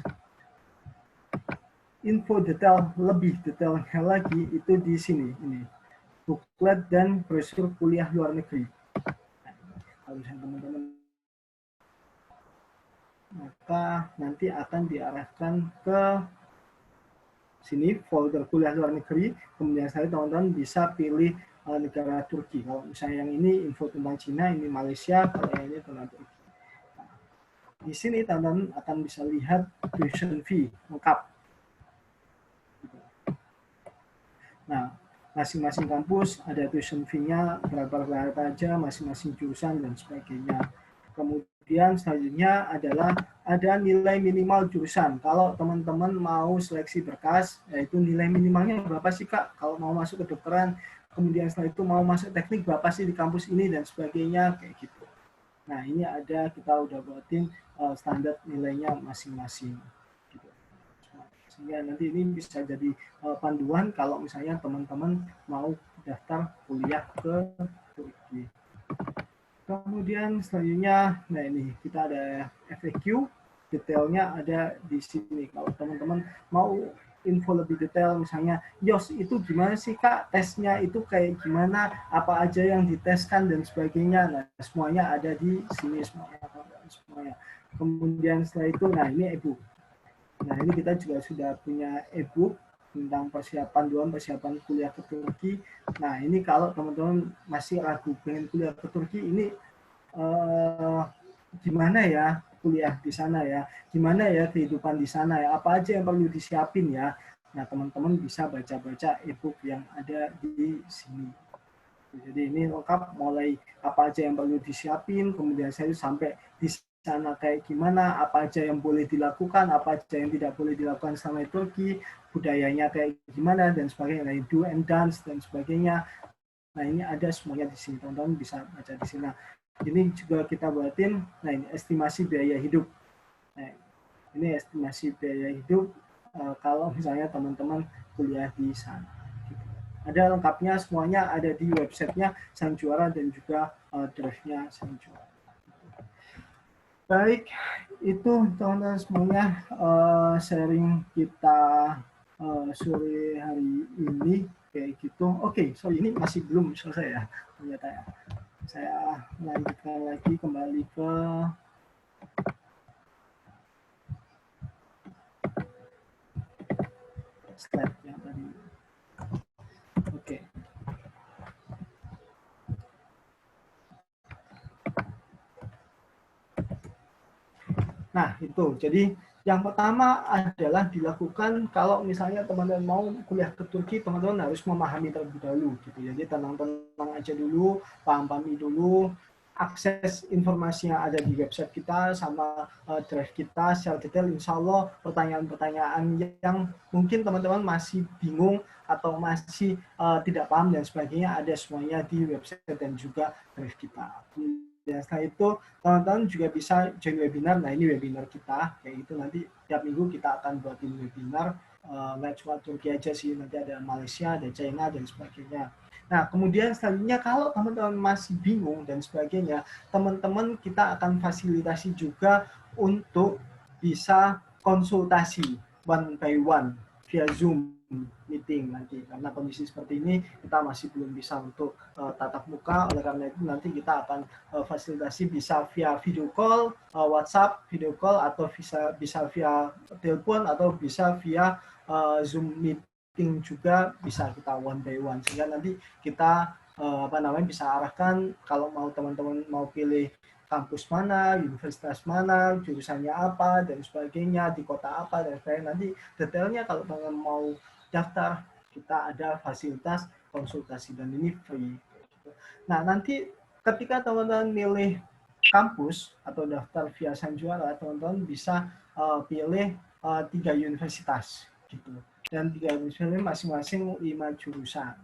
info detail, lebih detailnya lagi itu di sini, ini buklet dan brosur kuliah luar negeri. Nah, kalau misalnya teman-teman, maka nanti akan diarahkan ke sini folder kuliah luar negeri, kemudian saya teman-teman bisa pilih negara Turki. Kalau misalnya yang ini info tentang Cina, ini Malaysia, kalau yang ini tentang Turki. Nah, di sini teman-teman akan bisa lihat tuition fee lengkap. Nah, masing-masing kampus ada tuition fee-nya berapa aja, masing-masing jurusan dan sebagainya. Kemudian selanjutnya adalah ada nilai minimal jurusan. Kalau teman-teman mau seleksi berkas, yaitu nilai minimalnya berapa sih Kak? Kalau mau masuk ke kedokteran, kemudian setelah itu mau masuk teknik berapa sih di kampus ini dan sebagainya kayak gitu. Nah ini ada, kita udah buatin standar nilainya masing-masing. Gitu. Sehingga nanti ini bisa jadi panduan kalau misalnya teman-teman mau daftar kuliah ke Turki. Kemudian selanjutnya, nah ini kita ada FAQ, detailnya ada di sini. Kalau teman-teman mau info lebih detail, misalnya, Yos itu gimana sih Kak, tesnya itu kayak gimana, apa aja yang diteskan dan sebagainya. Nah semuanya ada di sini semuanya. Kemudian setelah itu, nah ini e-book. Nah ini kita juga sudah punya e-book tentang persiapan kuliah ke Turki. Nah ini kalau teman-teman masih ragu pengen kuliah ke Turki, ini gimana ya kuliah di sana ya, gimana ya kehidupan di sana ya, apa aja yang perlu disiapin ya. Nah teman-teman bisa baca-baca e-book yang ada di sini. Jadi ini lengkap mulai apa aja yang perlu disiapin, kemudian saya sampai di sana kayak gimana, apa aja yang boleh dilakukan, apa aja yang tidak boleh dilakukan sama Turki, budayanya kayak gimana dan sebagainya, do and dance dan sebagainya. Nah ini ada semuanya di sini, teman-teman bisa baca di sini. Nah, ini juga kita buatin, nah ini estimasi biaya hidup. Nah, ini estimasi biaya hidup kalau misalnya teman-teman kuliah di sana. Ada lengkapnya semuanya ada di websitenya Sanjuara dan juga drive-nya Sanjuara. Baik, itu teman-teman semuanya sharing kita sore hari ini kayak gitu. Oke, so ini masih belum selesai ya ternyata ya. Saya lanjutkan lagi kembali ke slide yang tadi. Oke. Nah, itu. Jadi yang pertama adalah dilakukan kalau misalnya teman-teman mau kuliah ke Turki, teman-teman harus memahami terlebih dahulu gitu. Jadi tenang-tenang aja dulu, paham-pahami dulu, akses informasi yang ada di website kita sama drive kita secara detail. Insya Allah pertanyaan-pertanyaan yang mungkin teman-teman masih bingung atau masih tidak paham dan sebagainya ada semuanya di website dan juga drive kita. Dan setelah itu teman-teman juga bisa join webinar. Nah ini webinar kita kayak gitu, nanti tiap minggu kita akan buatin webinar, nggak cuma Turki aja sih, nanti ada Malaysia, ada China dan sebagainya. Nah kemudian selanjutnya kalau teman-teman masih bingung dan sebagainya, teman-teman kita akan fasilitasi juga untuk bisa konsultasi one by one via Zoom meeting nanti, karena kondisi seperti ini kita masih belum bisa untuk tatap muka. Oleh karena itu nanti kita akan fasilitasi bisa via video call, WhatsApp video call, atau bisa via telepon, atau bisa via Zoom meeting juga, bisa kita one by one, sehingga nanti kita bisa arahkan kalau mau teman-teman mau pilih kampus mana, universitas mana, jurusannya apa dan sebagainya, di kota apa dan sebagainya. Nanti detailnya kalau teman-teman mau daftar, kita ada fasilitas konsultasi dan ini free. Nah, nanti ketika teman-teman milih kampus atau daftar via Sanjuara, teman-teman bisa pilih 3 universitas gitu. Dan 3 universitas ini masing-masing 5 jurusan.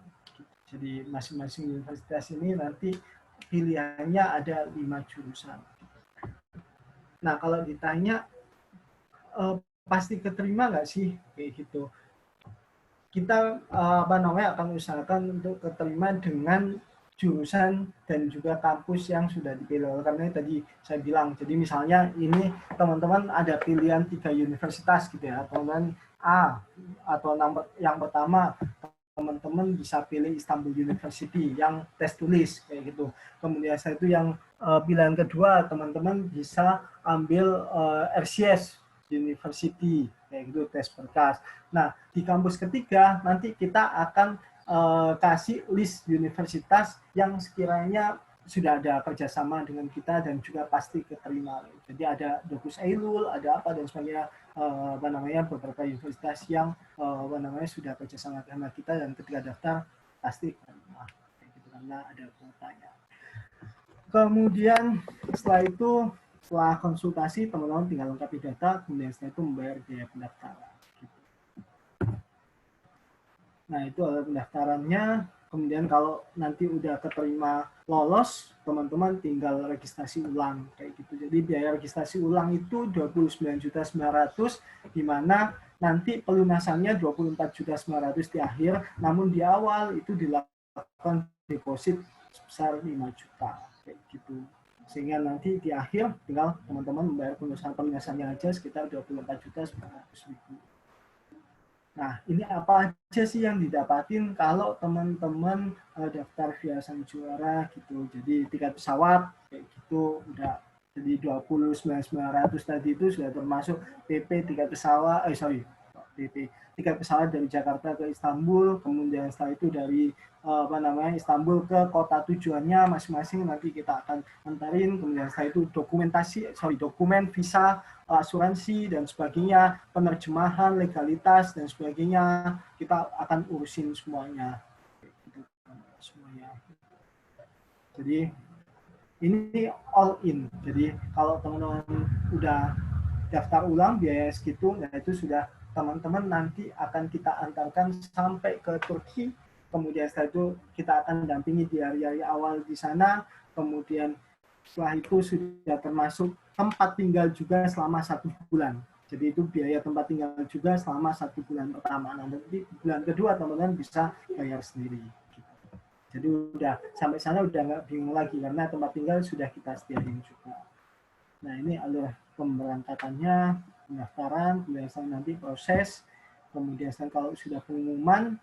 Jadi masing-masing universitas ini nanti pilihannya ada 5 jurusan. Nah, kalau ditanya pasti keterima nggak sih kayak gitu? Kita akan usahakan untuk keterima dengan jurusan dan juga kampus yang sudah dipilih. Karena tadi saya bilang, jadi misalnya ini teman-teman ada pilihan 3 universitas gitu ya, teman-teman A, atau yang pertama teman-teman bisa pilih Istanbul University yang tes tulis kayak gitu. Kemudian saya itu yang pilihan kedua, teman-teman bisa ambil RCS University kayak gitu, tes berkas. Nah, di kampus ketiga nanti kita akan kasih list universitas yang sekiranya sudah ada kerjasama dengan kita dan juga pasti keterima. Jadi ada Dokus Ailul, ada apa dan sebagainya, beberapa universitas yang sudah kerjasama dengan kita dan ketika daftar pasti keterima. Gitu, karena ada kuotanya. Kemudian setelah itu, setelah konsultasi, teman-teman tinggal lengkapi data, kemudian setelah itu membayar biaya pendaftaran. Nah, itu adalah pendaftarannya. Kemudian kalau nanti udah keterima lolos, teman-teman tinggal registrasi ulang kayak gitu. Jadi biaya registrasi ulang itu 29.900.000, di mana nanti pelunasannya 24.900.000 di akhir, namun di awal itu dilakukan deposit sebesar 5 juta kayak gitu. Sehingga nanti di akhir tinggal teman-teman membayar pelunasannya aja sekitar 24.900.000. Nah, ini apa aja sih yang didapatin kalau teman-teman daftar via Sanjuara gitu. Jadi tiket pesawat kayak gitu udah jadi 29.900 tadi itu sudah termasuk PP tiket pesawat, tiket pesawat dari Jakarta ke Istanbul, kemudian setelah itu dari Istanbul ke kota tujuannya masing-masing nanti kita akan antarin, kemudian setelah itu dokumen visa, asuransi dan sebagainya, penerjemahan, legalitas dan sebagainya kita akan urusin semuanya. Jadi ini all in. Jadi kalau teman-teman udah daftar ulang biaya segitu, nah itu sudah teman-teman nanti akan kita antarkan sampai ke Turki. Kemudian setelah itu kita akan dampingi di hari-hari awal di sana. Kemudian setelah itu sudah termasuk tempat tinggal juga selama 1 bulan. Jadi itu biaya tempat tinggal juga selama 1 bulan pertama. Nah, nanti bulan kedua teman-teman bisa bayar sendiri. Jadi udah sampai sana udah nggak bingung lagi karena tempat tinggal sudah kita sediain juga. Nah, ini alur pemberangkatannya, pendaftaran, kemudian nanti proses, kemudian kalau sudah pengumuman,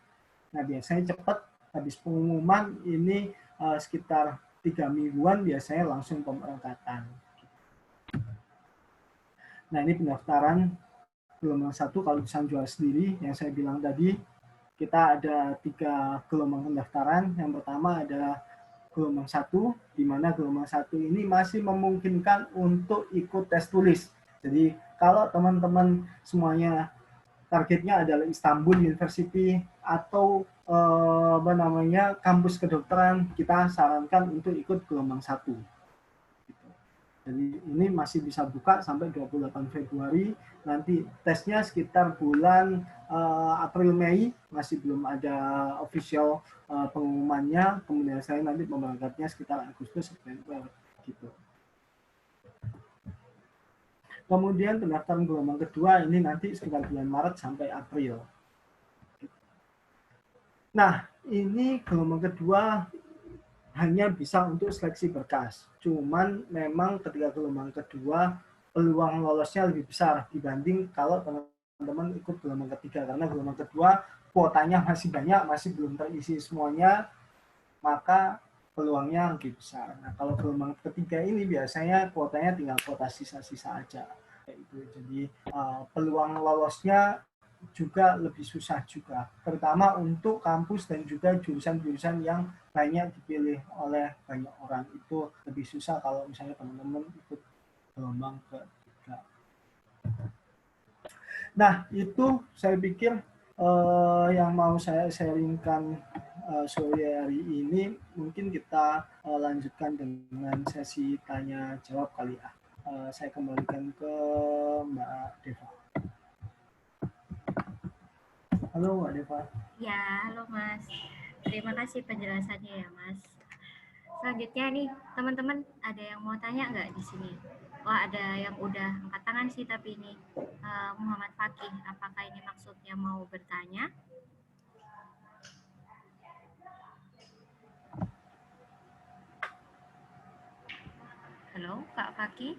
nah biasanya cepat, habis pengumuman ini sekitar 3 mingguan biasanya langsung pemberangkatan. Nah, ini pendaftaran gelombang 1 kalau bisa jual sendiri, yang saya bilang tadi, kita ada 3 gelombang pendaftaran. Yang pertama adalah gelombang 1, di mana gelombang 1 ini masih memungkinkan untuk ikut tes tulis. Jadi kalau teman-teman semuanya targetnya adalah Istanbul University atau kampus kedokteran, kita sarankan untuk ikut gelombang 1. Jadi ini masih bisa buka sampai 28 Februari. Nanti tesnya sekitar bulan April-Mei, masih belum ada official pengumumannya. Kemudian saya nanti pemberangkatnya sekitar Agustus September gitu. Kemudian pendaftaran gelombang kedua ini nanti sekitar bulan Maret sampai April. Nah, ini gelombang kedua hanya bisa untuk seleksi berkas. Cuman memang ketika gelombang kedua peluang lolosnya lebih besar dibanding kalau teman-teman ikut gelombang ketiga, karena gelombang kedua kuotanya masih banyak, masih belum terisi semuanya, maka peluangnya lebih besar. Nah, kalau gelombang ketiga ini biasanya kuotanya tinggal kuota sisa-sisa aja. Jadi peluang lolosnya juga lebih susah juga, terutama untuk kampus dan juga jurusan-jurusan yang banyak dipilih oleh banyak orang. Itu lebih susah kalau misalnya teman-teman ikut gelombang ketiga. Nah, itu saya pikir yang mau saya sharingkan sore hari ini. Mungkin kita lanjutkan dengan sesi tanya jawab kali ya. Saya kembalikan ke Mbak Deva. Halo Mbak Deva. Ya, halo Mas. Terima kasih penjelasannya ya Mas. Selanjutnya nih, teman-teman ada yang mau tanya nggak di sini? Wah, ada yang udah angkat tangan sih, tapi ini Muhammad Fakih. Apakah ini maksudnya mau bertanya? Halo, Kak Fakih?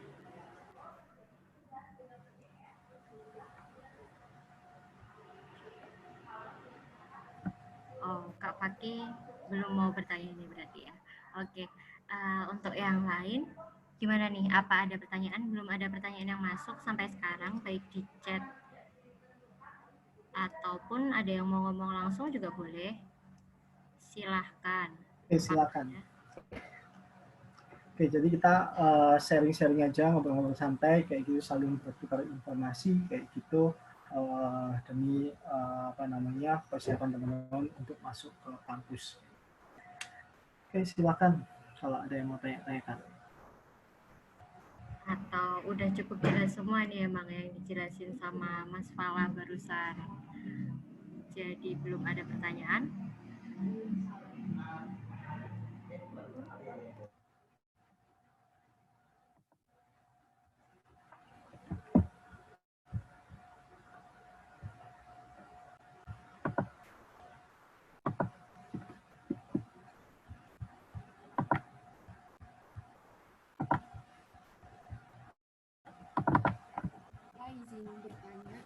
Oh, Kak Fakih belum mau bertanya ini berarti ya. Oke, untuk yang lain, gimana nih? Apa ada pertanyaan? Belum ada pertanyaan yang masuk sampai sekarang, baik di chat ataupun ada yang mau ngomong langsung juga boleh. Silahkan. Silakan. Oke, jadi kita sharing-sharing aja, ngobrol-ngobrol santai, kayak gitu, saling bertukar informasi, kayak gitu, demi persiapan teman-teman untuk masuk ke kampus. Oke, silakan kalau ada yang mau tanya-tanyakan. Atau udah cukup jelas semua nih emang yang dijelasin sama Mas Fala barusan. Jadi belum ada pertanyaan. Izin bertanya.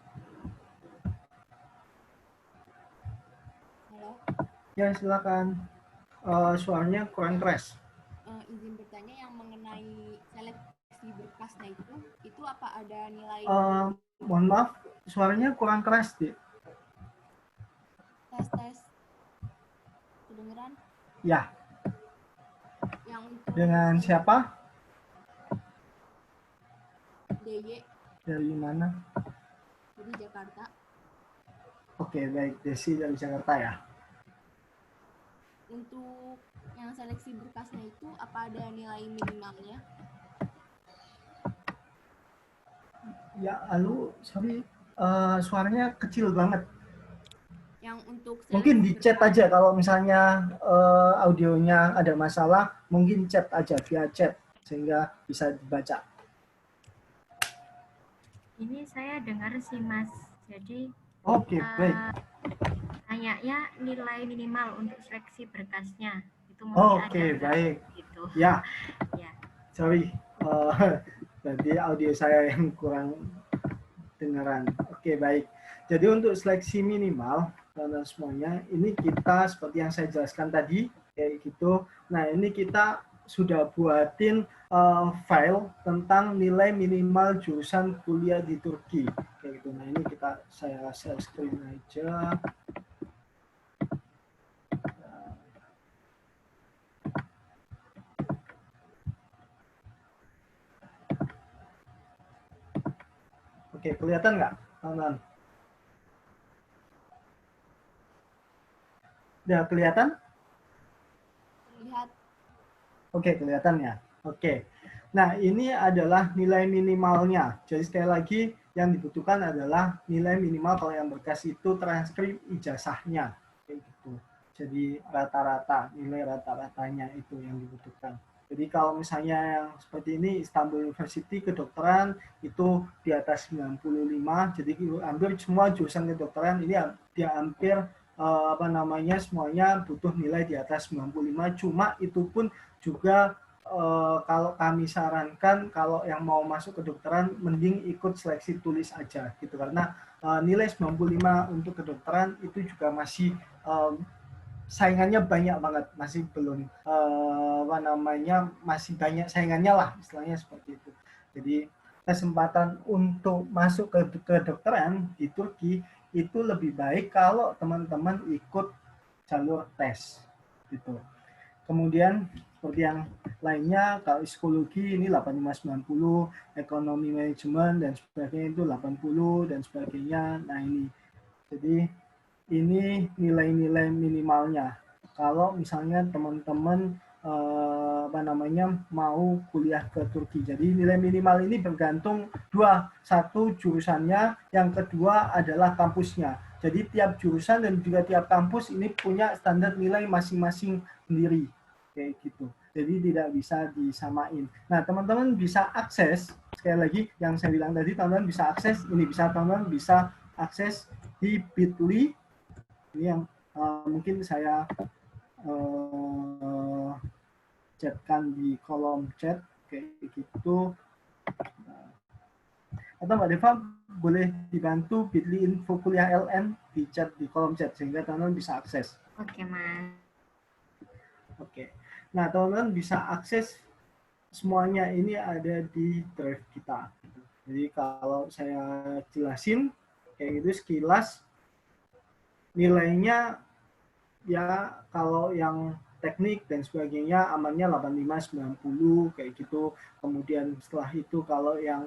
Halo. Ya, silakan. Suaranya kurang keras. Izin bertanya yang mengenai seleksi berkasnya itu apa ada nilai? Mohon maaf, suaranya kurang keras, Dik. Tes. Kedengeran? Ya. Yang untuk Dengan siapa? DY Dari mana? dari Jakarta. Oke, baik. Desi dari Jakarta ya. Untuk yang seleksi berkasnya itu apa ada nilai minimalnya? Ya, sorry, suaranya kecil banget. Yang untuk Mungkin di chat aja kalau misalnya audionya ada masalah, mungkin chat aja via chat sehingga bisa dibaca. Ini saya dengar sih Mas. Jadi Oke, baik. Tanyanya nilai minimal untuk seleksi berkasnya. Itu Oke, baik. gitu. Ya. Ya. Sorry. Berarti audio saya yang kurang dengaran. Oke, baik. Jadi untuk seleksi minimal teman-teman semuanya, ini kita seperti yang saya jelaskan tadi kayak gitu. Nah, ini kita sudah buatin file tentang nilai minimal jurusan kuliah di Turki kayak gitu. Nah, ini saya share screen aja. Oke, kelihatan nggak, teman-teman? Udah kelihatan? Lihat. Oke, kelihatan ya. Oke. Nah, ini adalah nilai minimalnya. Jadi sekali lagi, yang dibutuhkan adalah nilai minimal kalau yang berkas itu transkrip ijazahnya. Kayak gitu. Jadi rata-rata, nilai rata-ratanya itu yang dibutuhkan. Jadi kalau misalnya yang seperti ini, Istanbul University kedokteran itu di atas 95, jadi hampir semua jurusan kedokteran ini dia hampir semuanya butuh nilai di atas 95, cuma itu pun juga kalau kami sarankan kalau yang mau masuk kedokteran mending ikut seleksi tulis aja gitu, karena nilai 95 untuk kedokteran itu juga masih saingannya banyak banget, masih belum masih banyak saingannya lah istilahnya seperti itu. Jadi kesempatan untuk masuk ke kedokteran di Turki itu lebih baik kalau teman-teman ikut jalur tes gitu. Kemudian seperti yang lainnya, kalau psikologi ini 85-90, ekonomi manajemen dan sebagainya itu 80 dan sebagainya. Nah ini, jadi ini nilai-nilai minimalnya. Kalau misalnya teman-teman mau kuliah ke Turki. Jadi nilai minimal ini bergantung dua, satu jurusannya, yang kedua adalah kampusnya. Jadi tiap jurusan dan juga tiap kampus ini punya standar nilai masing-masing sendiri, kayak gitu. Jadi tidak bisa disamain. Nah, teman-teman bisa akses, sekali lagi yang saya bilang tadi, teman-teman bisa akses, teman-teman bisa akses di Bitly. Ini yang mungkin saya chatkan di kolom chat kayak gitu. Atau Mbak Deva boleh dibantu Bitly info kuliah LN di chat di kolom chat sehingga teman-teman bisa akses. Oke, Mas. Oke. Nah, teman-teman bisa akses semuanya ini ada di drive kita. Jadi kalau saya jelasin kayak gitu sekilas, nilainya ya kalau yang teknik dan sebagainya amannya 85-90 kayak gitu. Kemudian setelah itu kalau yang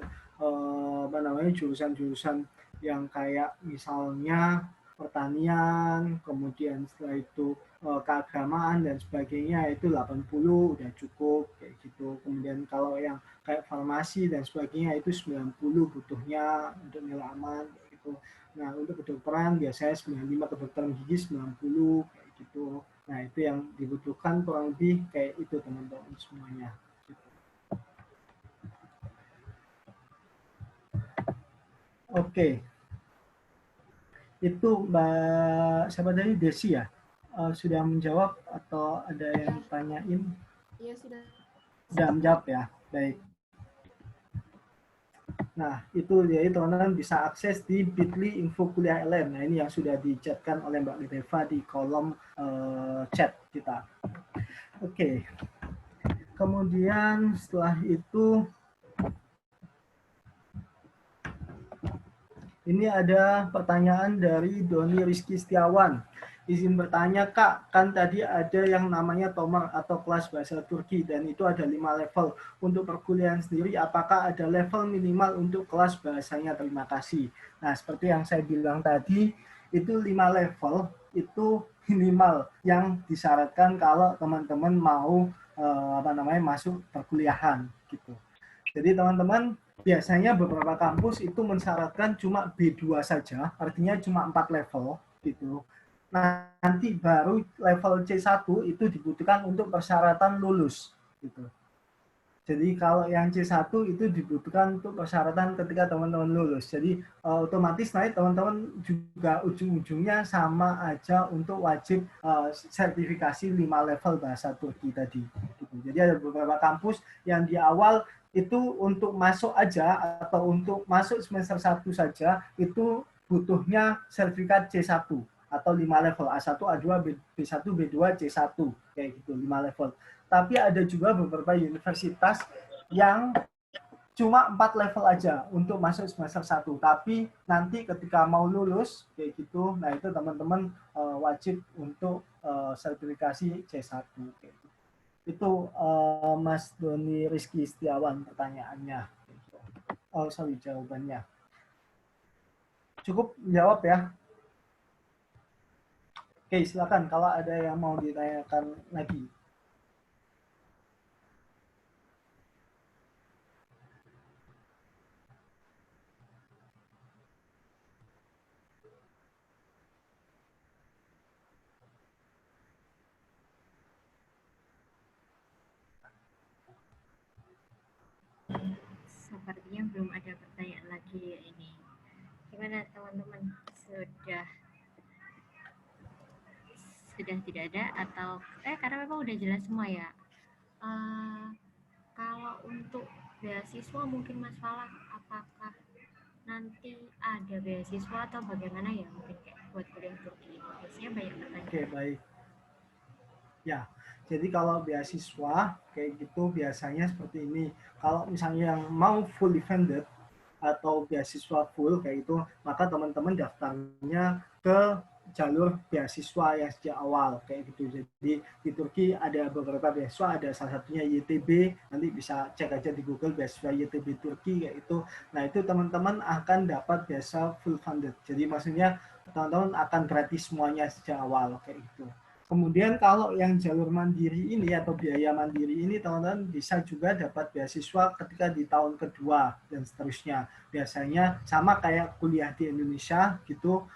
jurusan-jurusan yang kayak misalnya pertanian, kemudian setelah itu keagamaan dan sebagainya itu 80 udah cukup kayak gitu. Kemudian kalau yang kayak farmasi dan sebagainya itu 90 butuhnya untuk nilai aman kayak gitu. Nah, untuk kedokteran biasanya 95, kedokteran gigi 90 kayak gitu. Nah, itu yang dibutuhkan kurang lebih kayak itu teman-teman semuanya. Oke. Itu Mbak siapa tadi, Desi ya? Sudah menjawab atau ada yang tanyain? Iya, sudah. Sudah menjawab ya. Baik. Nah, itu jadi teman-teman bisa akses di Bitly info kuliah LN. Nah, ini yang sudah dicatkan oleh Mbak Deva di kolom chat kita. Oke. Kemudian setelah itu ini ada pertanyaan dari Doni Rizky Setiawan. Izin bertanya, Kak, kan tadi ada yang namanya Tomar atau kelas bahasa Turki dan itu ada 5 level. Untuk perkuliahan sendiri, apakah ada level minimal untuk kelas bahasanya? Terima kasih. Nah, seperti yang saya bilang tadi, itu 5 level, itu minimal yang disyaratkan kalau teman-teman mau masuk perkuliahan gitu. Jadi teman-teman, biasanya beberapa kampus itu mensyaratkan cuma B2 saja, artinya cuma 4 level gitu. Nah, nanti baru level C1 itu dibutuhkan untuk persyaratan lulus gitu. Jadi kalau yang C1 itu dibutuhkan untuk persyaratan ketika teman-teman lulus. Jadi otomatis nanti teman-teman juga ujung-ujungnya sama aja untuk wajib sertifikasi 5 level bahasa Turki tadi. Gitu. Jadi ada beberapa kampus yang di awal itu untuk masuk aja atau untuk masuk semester 1 saja itu butuhnya sertifikat C1 atau 5 level A1, A2, B1, B2, C1 kayak gitu 5 level. Tapi ada juga beberapa universitas yang cuma 4 level aja untuk masuk semester 1. Tapi nanti ketika mau lulus kayak gitu, nah itu teman-teman wajib untuk sertifikasi C1 kayak gitu. Itu Mas Doni Rizky Setiawan pertanyaannya. Oh, sorry, jawabannya. Cukup jawab ya. Oke, silakan kalau ada yang mau ditanyakan lagi. Sepertinya belum ada pertanyaan lagi ya ini. Gimana teman-teman? Sudah tidak ada atau karena memang udah jelas semua ya. Kalau untuk beasiswa mungkin Mas Falah, apakah nanti ada beasiswa atau bagaimana ya mungkin kayak buat kuliah Turki? Biasanya banyak pertanyaan. Oke, baik. Ya, jadi kalau beasiswa kayak gitu biasanya seperti ini. Kalau misalnya yang mau fully funded atau beasiswa full kayak itu, maka teman-teman daftarnya ke jalur beasiswa yang sejak awal kayak gitu. Jadi di Turki ada beberapa beasiswa, ada salah satunya YTB, nanti bisa cek aja di Google beasiswa YTB Turki kayak itu. Nah itu teman-teman akan dapat beasiswa full funded. Jadi maksudnya teman-teman akan gratis semuanya sejak awal kayak gitu. Kemudian kalau yang jalur mandiri ini atau biaya mandiri ini teman-teman bisa juga dapat beasiswa ketika di tahun kedua dan seterusnya. Biasanya sama kayak kuliah di Indonesia gitu,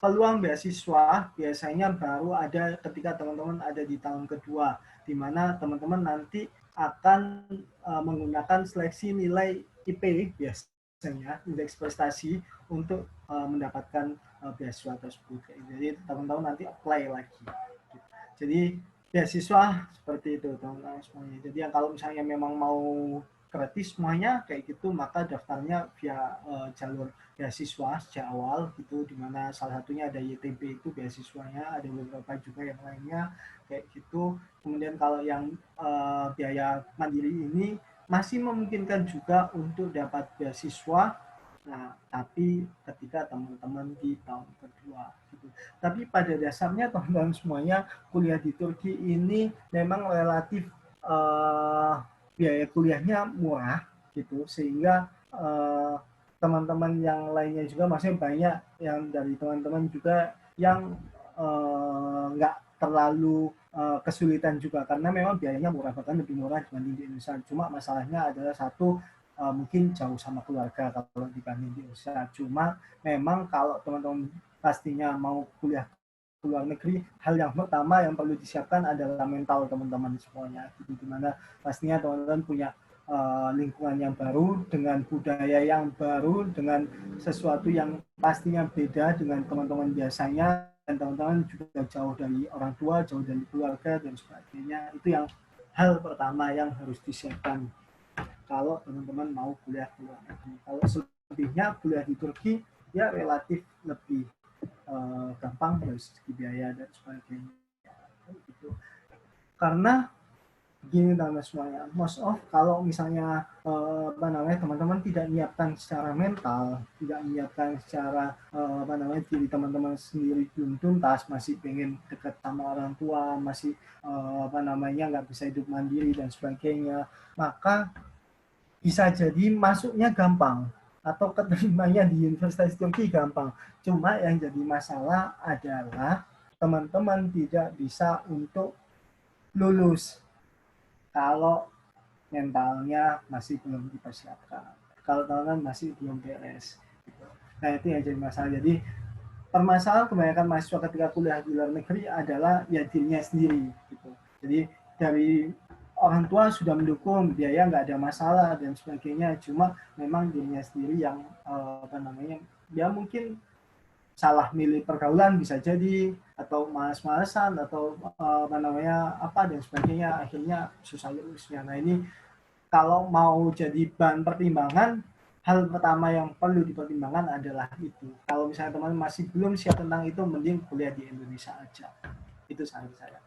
peluang beasiswa biasanya baru ada ketika teman-teman ada di tahun kedua, di mana teman-teman nanti akan menggunakan seleksi nilai IP biasanya, indeks prestasi untuk mendapatkan beasiswa tersebut. Jadi teman-teman nanti apply lagi. Jadi beasiswa seperti itu teman-teman semuanya. Jadi yang kalau misalnya memang mau gratis semuanya kayak gitu, maka daftarnya via jalur beasiswa sejak awal gitu, dimana salah satunya ada YTB itu beasiswanya, ada beberapa juga yang lainnya kayak gitu. Kemudian kalau yang biaya mandiri ini masih memungkinkan juga untuk dapat beasiswa. Nah, tapi ketika teman-teman di tahun kedua gitu. Tapi pada dasarnya teman-teman semuanya kuliah di Turki ini memang relatif biaya kuliahnya murah gitu, sehingga teman-teman yang lainnya juga masih banyak yang dari teman-teman juga yang nggak terlalu kesulitan juga karena memang biayanya murah, bahkan lebih murah dibanding di Indonesia. Cuma masalahnya adalah satu, mungkin jauh sama keluarga kalau dibanding di Indonesia. Cuma memang kalau teman-teman pastinya mau kuliah ke luar negeri, hal yang pertama yang perlu disiapkan adalah mental teman-teman semuanya. Gitu, dimana pastinya teman-teman punya lingkungan yang baru, dengan budaya yang baru, dengan sesuatu yang pastinya beda dengan teman-teman biasanya, dan teman-teman juga jauh dari orang tua, jauh dari keluarga, dan sebagainya. Itu yang hal pertama yang harus disiapkan kalau teman-teman mau kuliah di luar negeri. Kalau selebihnya kuliah di Turki ya relatif lebih gampang dari segi biaya dan sebagainya. Gitu. Karena gini teman-teman semuanya, most of kalau misalnya teman-teman tidak menyiapkan secara mental, tidak menyiapkan secara diri teman-teman sendiri belum tuntas, masih pengen dekat sama orang tua, masih nggak bisa hidup mandiri dan sebagainya, maka bisa jadi masuknya gampang atau keterimanya di Universitas Turki gampang. Cuma yang jadi masalah adalah teman-teman tidak bisa untuk lulus kalau mentalnya masih belum dipersiapkan. Kalau teman-teman masih belum beres. Nah itu yang jadi masalah. Jadi permasalahan kebanyakan mahasiswa ketika kuliah di luar negeri adalah ya dirinya sendiri. Gitu. Jadi dari orang tua sudah mendukung, biaya nggak ada masalah dan sebagainya. Cuma memang dirinya sendiri yang dia mungkin salah milih pergaulan bisa jadi, atau malas-malasan, atau dan sebagainya, akhirnya susah lulusnya. Nah ini kalau mau jadi bahan pertimbangan, hal pertama yang perlu dipertimbangkan adalah itu. Kalau misalnya teman-teman masih belum siap tentang itu, mending kuliah di Indonesia aja. Itu saran saya.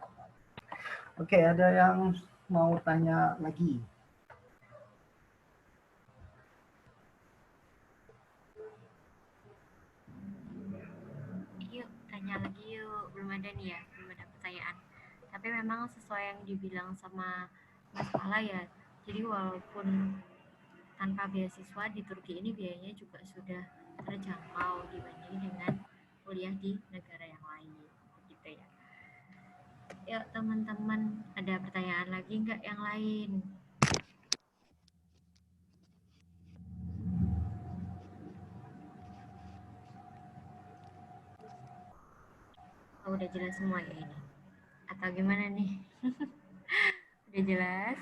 Oke, ada yang mau tanya lagi? Yuk, tanya lagi yuk. Belum ada nih ya, belum ada pertanyaan. Tapi memang sesuai yang dibilang sama Mas Pala ya. Jadi walaupun tanpa beasiswa di Turki ini biayanya juga sudah terjangkau dibanding dengan kuliah di negara yang lain. Gitu ya. Yuk teman-teman, ada pertanyaan lagi nggak yang lain? Oh, udah jelas semua ya ini? Atau gimana nih? Udah jelas?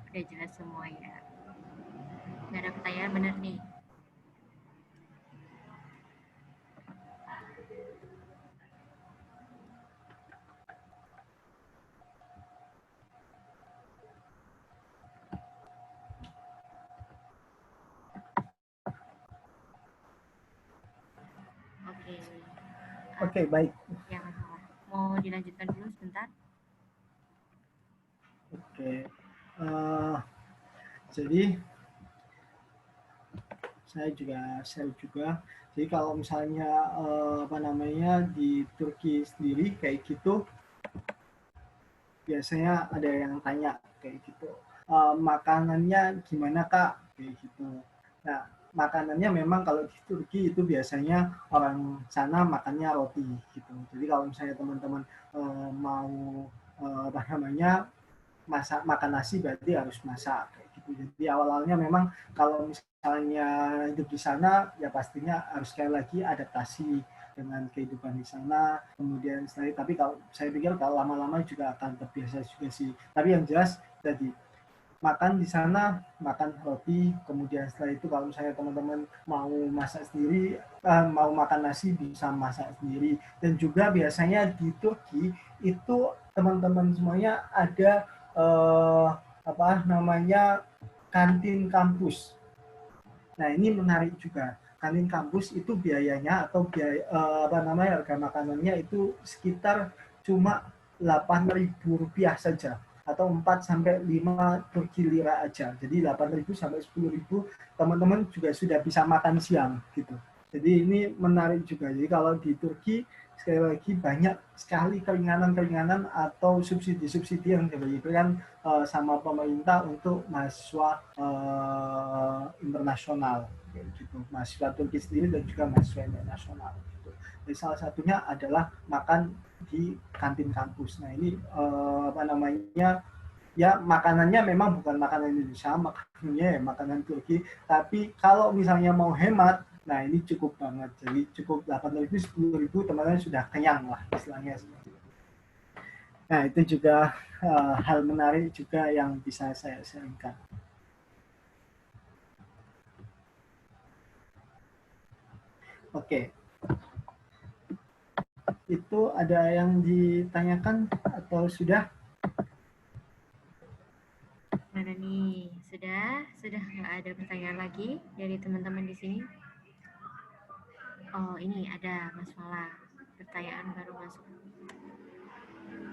Udah jelas semua ya? Nggak ada pertanyaan bener nih? Oke. Oke, baik. Ya, mau dilanjutkan dulu sebentar? Oke. Jadi saya juga share juga. Jadi kalau misalnya di Turki sendiri kayak gitu, biasanya ada yang tanya kayak gitu, makanannya gimana Kak? Kayak gitu. Nah, makanannya memang kalau di Turki itu biasanya orang sana makannya roti gitu. Jadi kalau misalnya teman-teman mau makan nasi, berarti harus masak kayak gitu. Jadi awal-awalnya memang kalau misalnya hidup di sana ya pastinya harus sekali lagi adaptasi dengan kehidupan di sana. Kemudian tapi kalau saya pikir kalau lama-lama juga akan terbiasa juga sih. Tapi yang jelas tadi makan di sana, makan roti, kemudian setelah itu kalau misalnya teman-teman mau masak sendiri, mau makan nasi bisa masak sendiri. Dan juga biasanya di Turki itu teman-teman semuanya ada kantin kampus. Nah ini menarik juga. Kantin kampus itu biayanya atau harga makanannya itu sekitar cuma Rp8.000 saja, atau 4 sampai 5 Turki lira aja. Jadi 8.000 sampai 10.000 teman-teman juga sudah bisa makan siang gitu. Jadi ini menarik juga. Jadi kalau di Turki sekali lagi banyak sekali keringanan-keringanan atau subsidi-subsidi yang diberikan sama pemerintah untuk mahasiswa internasional gitu. Mahasiswa Turki sendiri dan juga mahasiswa internasional gitu. Jadi salah satunya adalah makan di kantin kampus. Nah ini ya makanannya memang bukan makanan Indonesia, makanannya ya makanan Turki. Tapi kalau misalnya mau hemat, nah ini cukup banget. Jadi cukup 8.000, 10.000 teman-teman sudah kenyang lah istilahnya. Nah itu juga hal menarik juga yang bisa saya sharingkan. Oke. Itu ada yang ditanyakan atau sudah? Mana nih? Sudah nggak ada pertanyaan lagi dari teman-teman di sini? Oh, ini ada Mas Mala. Pertanyaan baru masuk.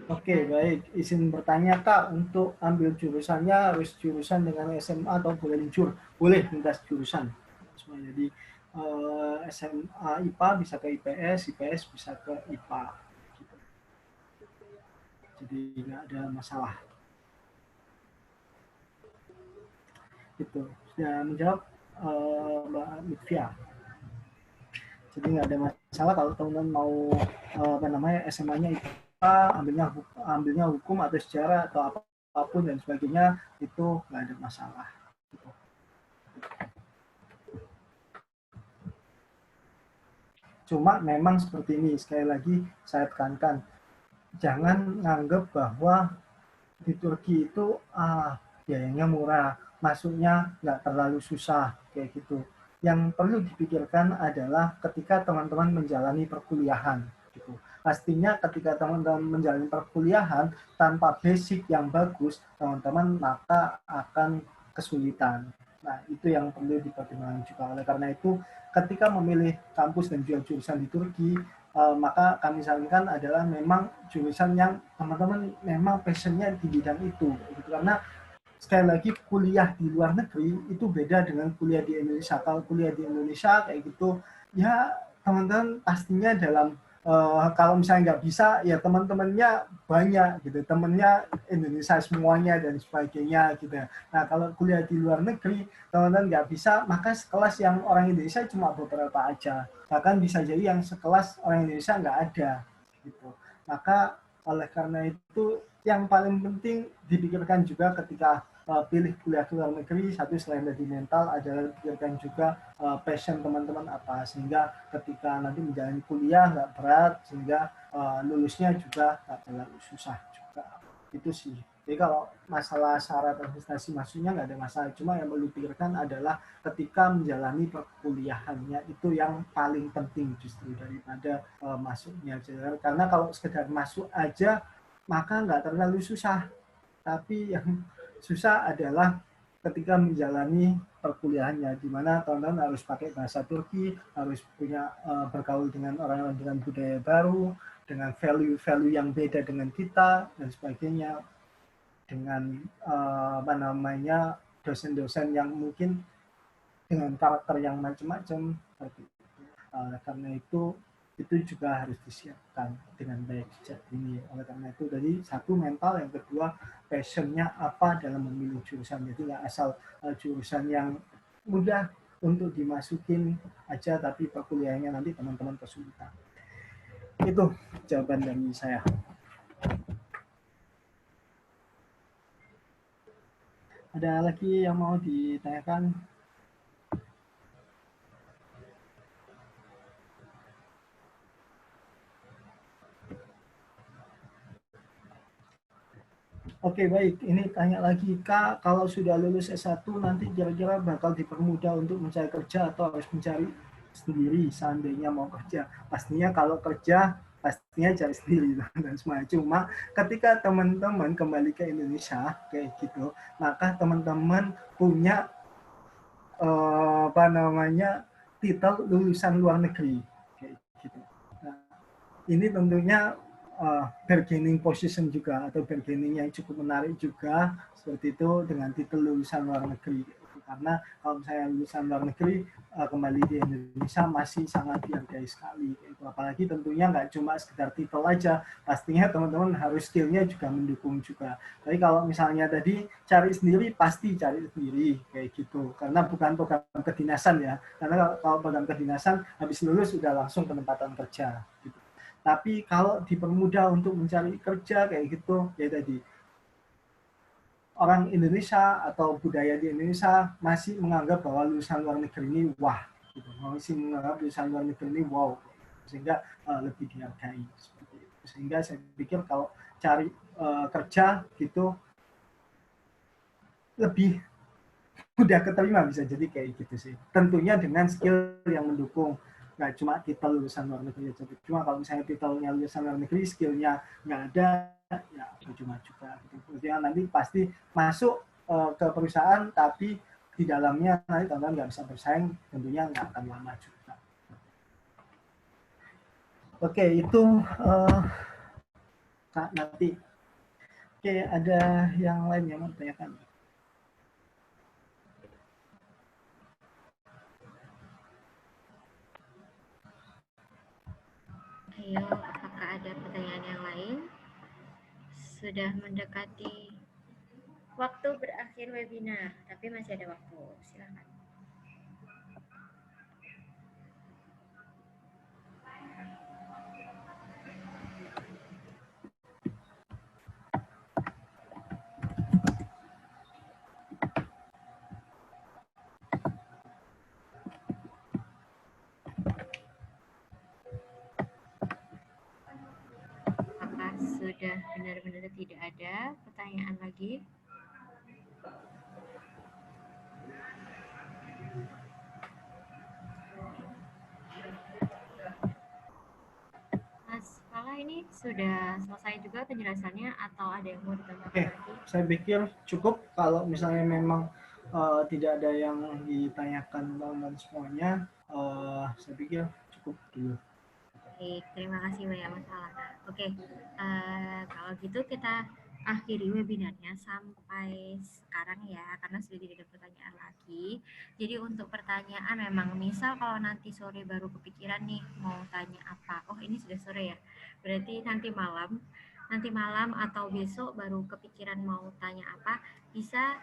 Oke, baik. Izin bertanya Kak, untuk ambil jurusannya harus jurusan dengan SMA atau boleh linjur? Boleh lintas jurusan. Jadi SMA IPA bisa ke IPS, IPS bisa ke IPA. Gitu. Jadi nggak ada masalah. Gitu. Sudah menjawab Mbak Lutfia. Jadi nggak ada masalah kalau teman-teman mau SMA-nya IPA, ambilnya hukum atau sejarah atau apapun dan sebagainya, itu nggak ada masalah. Cuma memang seperti ini, sekali lagi saya tekankan, jangan nganggap bahwa di Turki itu biayanya murah, masuknya nggak terlalu susah kayak gitu. Yang perlu dipikirkan adalah ketika teman-teman menjalani perkuliahan gitu. Pastinya ketika teman-teman menjalani perkuliahan tanpa basic yang bagus, teman-teman maka akan kesulitan. Nah, itu yang perlu dipertimbangkan juga. Oleh karena itu, ketika memilih kampus dan juga jurusan di Turki, maka kami sarankan adalah memang jurusan yang teman-teman memang passionnya di bidang itu. Gitu. Karena sekali lagi kuliah di luar negeri itu beda dengan kuliah di Indonesia. Kalau kuliah di Indonesia kayak gitu, ya teman-teman pastinya dalam kalau misalnya nggak bisa, ya teman-temannya banyak gitu, temennya Indonesia semuanya dan sebagainya gitu. Nah kalau kuliah di luar negeri, teman-teman nggak bisa, maka sekelas yang orang Indonesia cuma beberapa aja. Bahkan bisa jadi yang sekelas orang Indonesia nggak ada gitu. Maka oleh karena itu yang paling penting dipikirkan juga ketika pilih kuliah ke luar negeri, satu selain dari mental adalah pikirkan juga passion teman-teman apa, sehingga ketika nanti menjalani kuliah nggak berat, sehingga lulusnya juga nggak terlalu susah juga. Itu sih. Jadi kalau masalah syarat administrasi masuknya nggak ada masalah, cuma yang perlu dipikirkan adalah ketika menjalani perkuliahannya itu yang paling penting justru daripada masuknya. Karena kalau sekedar masuk aja maka nggak terlalu susah, tapi yang susah adalah ketika menjalani perkuliahannya, di mana teman-teman harus pakai bahasa Turki, harus punya bergaul dengan orang-orang dengan budaya baru, dengan value-value yang beda dengan kita dan sebagainya, dengan dosen-dosen yang mungkin dengan karakter yang macam-macam. Karena itu juga harus disiapkan dengan baik sejak dini. Oleh karena itu, jadi satu mental, yang kedua passionnya apa dalam memilih jurusan. Jadi nggak asal jurusan yang mudah untuk dimasukin aja, tapi perkuliahannya nanti teman-teman kesulitan. Itu jawaban dari saya. Ada lagi yang mau ditanyakan? Oke, baik. Ini tanya lagi, Kak, kalau sudah lulus S1 nanti kira-kira bakal dipermudah untuk mencari kerja atau harus mencari sendiri seandainya mau kerja? Pastinya kalau kerja, pastinya cari sendiri dan semuanya. Cuma ketika teman-teman kembali ke Indonesia, kayak gitu, maka teman-teman punya titel lulusan luar negeri. Kayak gitu. Nah, ini tentunya bargaining position juga, atau bargaining yang cukup menarik juga seperti itu dengan titel lulusan luar negeri. Karena kalau saya lulusan luar negeri kembali di Indonesia masih sangat dihargai sekali. Apalagi tentunya nggak cuma sekedar titel aja, pastinya teman-teman harus skillnya juga mendukung juga. Tapi kalau misalnya tadi cari sendiri, pasti cari sendiri kayak gitu. Karena bukan program kedinasan ya. Karena kalau program kedinasan habis lulus sudah langsung penempatan kerja. Gitu. Tapi kalau dipermudah untuk mencari kerja kayak gitu, ya tadi orang Indonesia atau budaya di Indonesia masih menganggap bahwa lulusan luar negeri ini wah, gitu. Masih menganggap lulusan luar negeri ini wow, sehingga lebih dihargai. Seperti itu. Sehingga saya pikir kalau cari kerja gitu lebih mudah keterima, bisa jadi kayak gitu sih. Tentunya dengan skill yang mendukung. Nggak cuma titel lulusan luar negeri aja. Cuma kalau misalnya titelnya lulusan luar negeri, skillnya nggak ada, ya percuma juga. Kemudian nanti pasti masuk ke perusahaan, tapi di dalamnya nanti teman-teman nggak bisa bersaing, tentunya nggak akan lama juga. Oke, itu Kak nanti. Oke, ada yang lain yang mau tanyakan? Ayo, apakah ada pertanyaan yang lain? Sudah mendekati waktu berakhir webinar, tapi masih ada waktu. Silakan. sudah benar-benar tidak ada pertanyaan lagi. Mas Fala, ini sudah selesai juga penjelasannya atau ada yang mau ditambahkan Oke, lagi? saya pikir cukup kalau misalnya memang tidak ada yang ditanyakan teman-teman semuanya, saya pikir cukup dulu. Baik, terima kasih banyak Mas Fala. Oke, kalau gitu kita akhiri webinarnya sampai sekarang ya, karena sudah tidak ada pertanyaan lagi. Jadi untuk pertanyaan memang misal kalau nanti sore baru kepikiran nih mau tanya apa, oh ini sudah sore ya, berarti nanti malam atau besok baru kepikiran mau tanya apa, bisa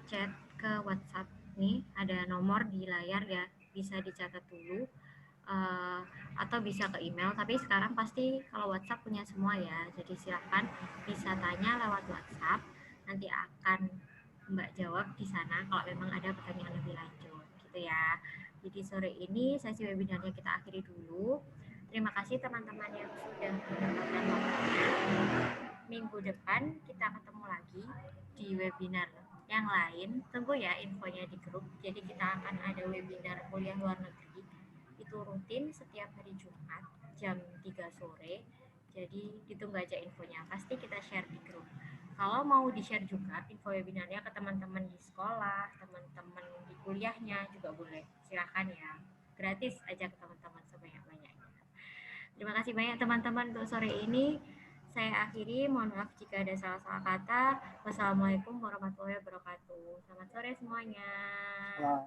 chat ke WhatsApp nih, ada nomor di layar ya, bisa dicatat dulu. Atau bisa ke email, tapi sekarang pasti kalau WhatsApp punya semua ya, jadi silahkan bisa tanya lewat WhatsApp, nanti akan Mbak jawab di sana kalau memang ada pertanyaan lebih lanjut gitu ya. Jadi sore ini sesi webinarnya kita akhiri dulu. Terima kasih teman-teman yang sudah mendapatkan waktunya. Minggu depan kita ketemu lagi di webinar yang lain. Tunggu ya infonya di grup. Jadi kita akan ada webinar kuliah luar negeri. Itu rutin setiap hari Jumat jam 3 sore. Jadi ditunggu aja infonya. Pasti kita share di grup. Kalau mau di-share juga info webinarnya ke teman-teman di sekolah, teman-teman di kuliahnya juga boleh. Silakan ya. Gratis aja ke teman-teman sebanyak-banyaknya. Terima kasih banyak teman-teman untuk sore ini. Saya akhiri, mohon maaf jika ada salah-salah kata. Wassalamualaikum warahmatullahi wabarakatuh. Selamat sore semuanya. Wah,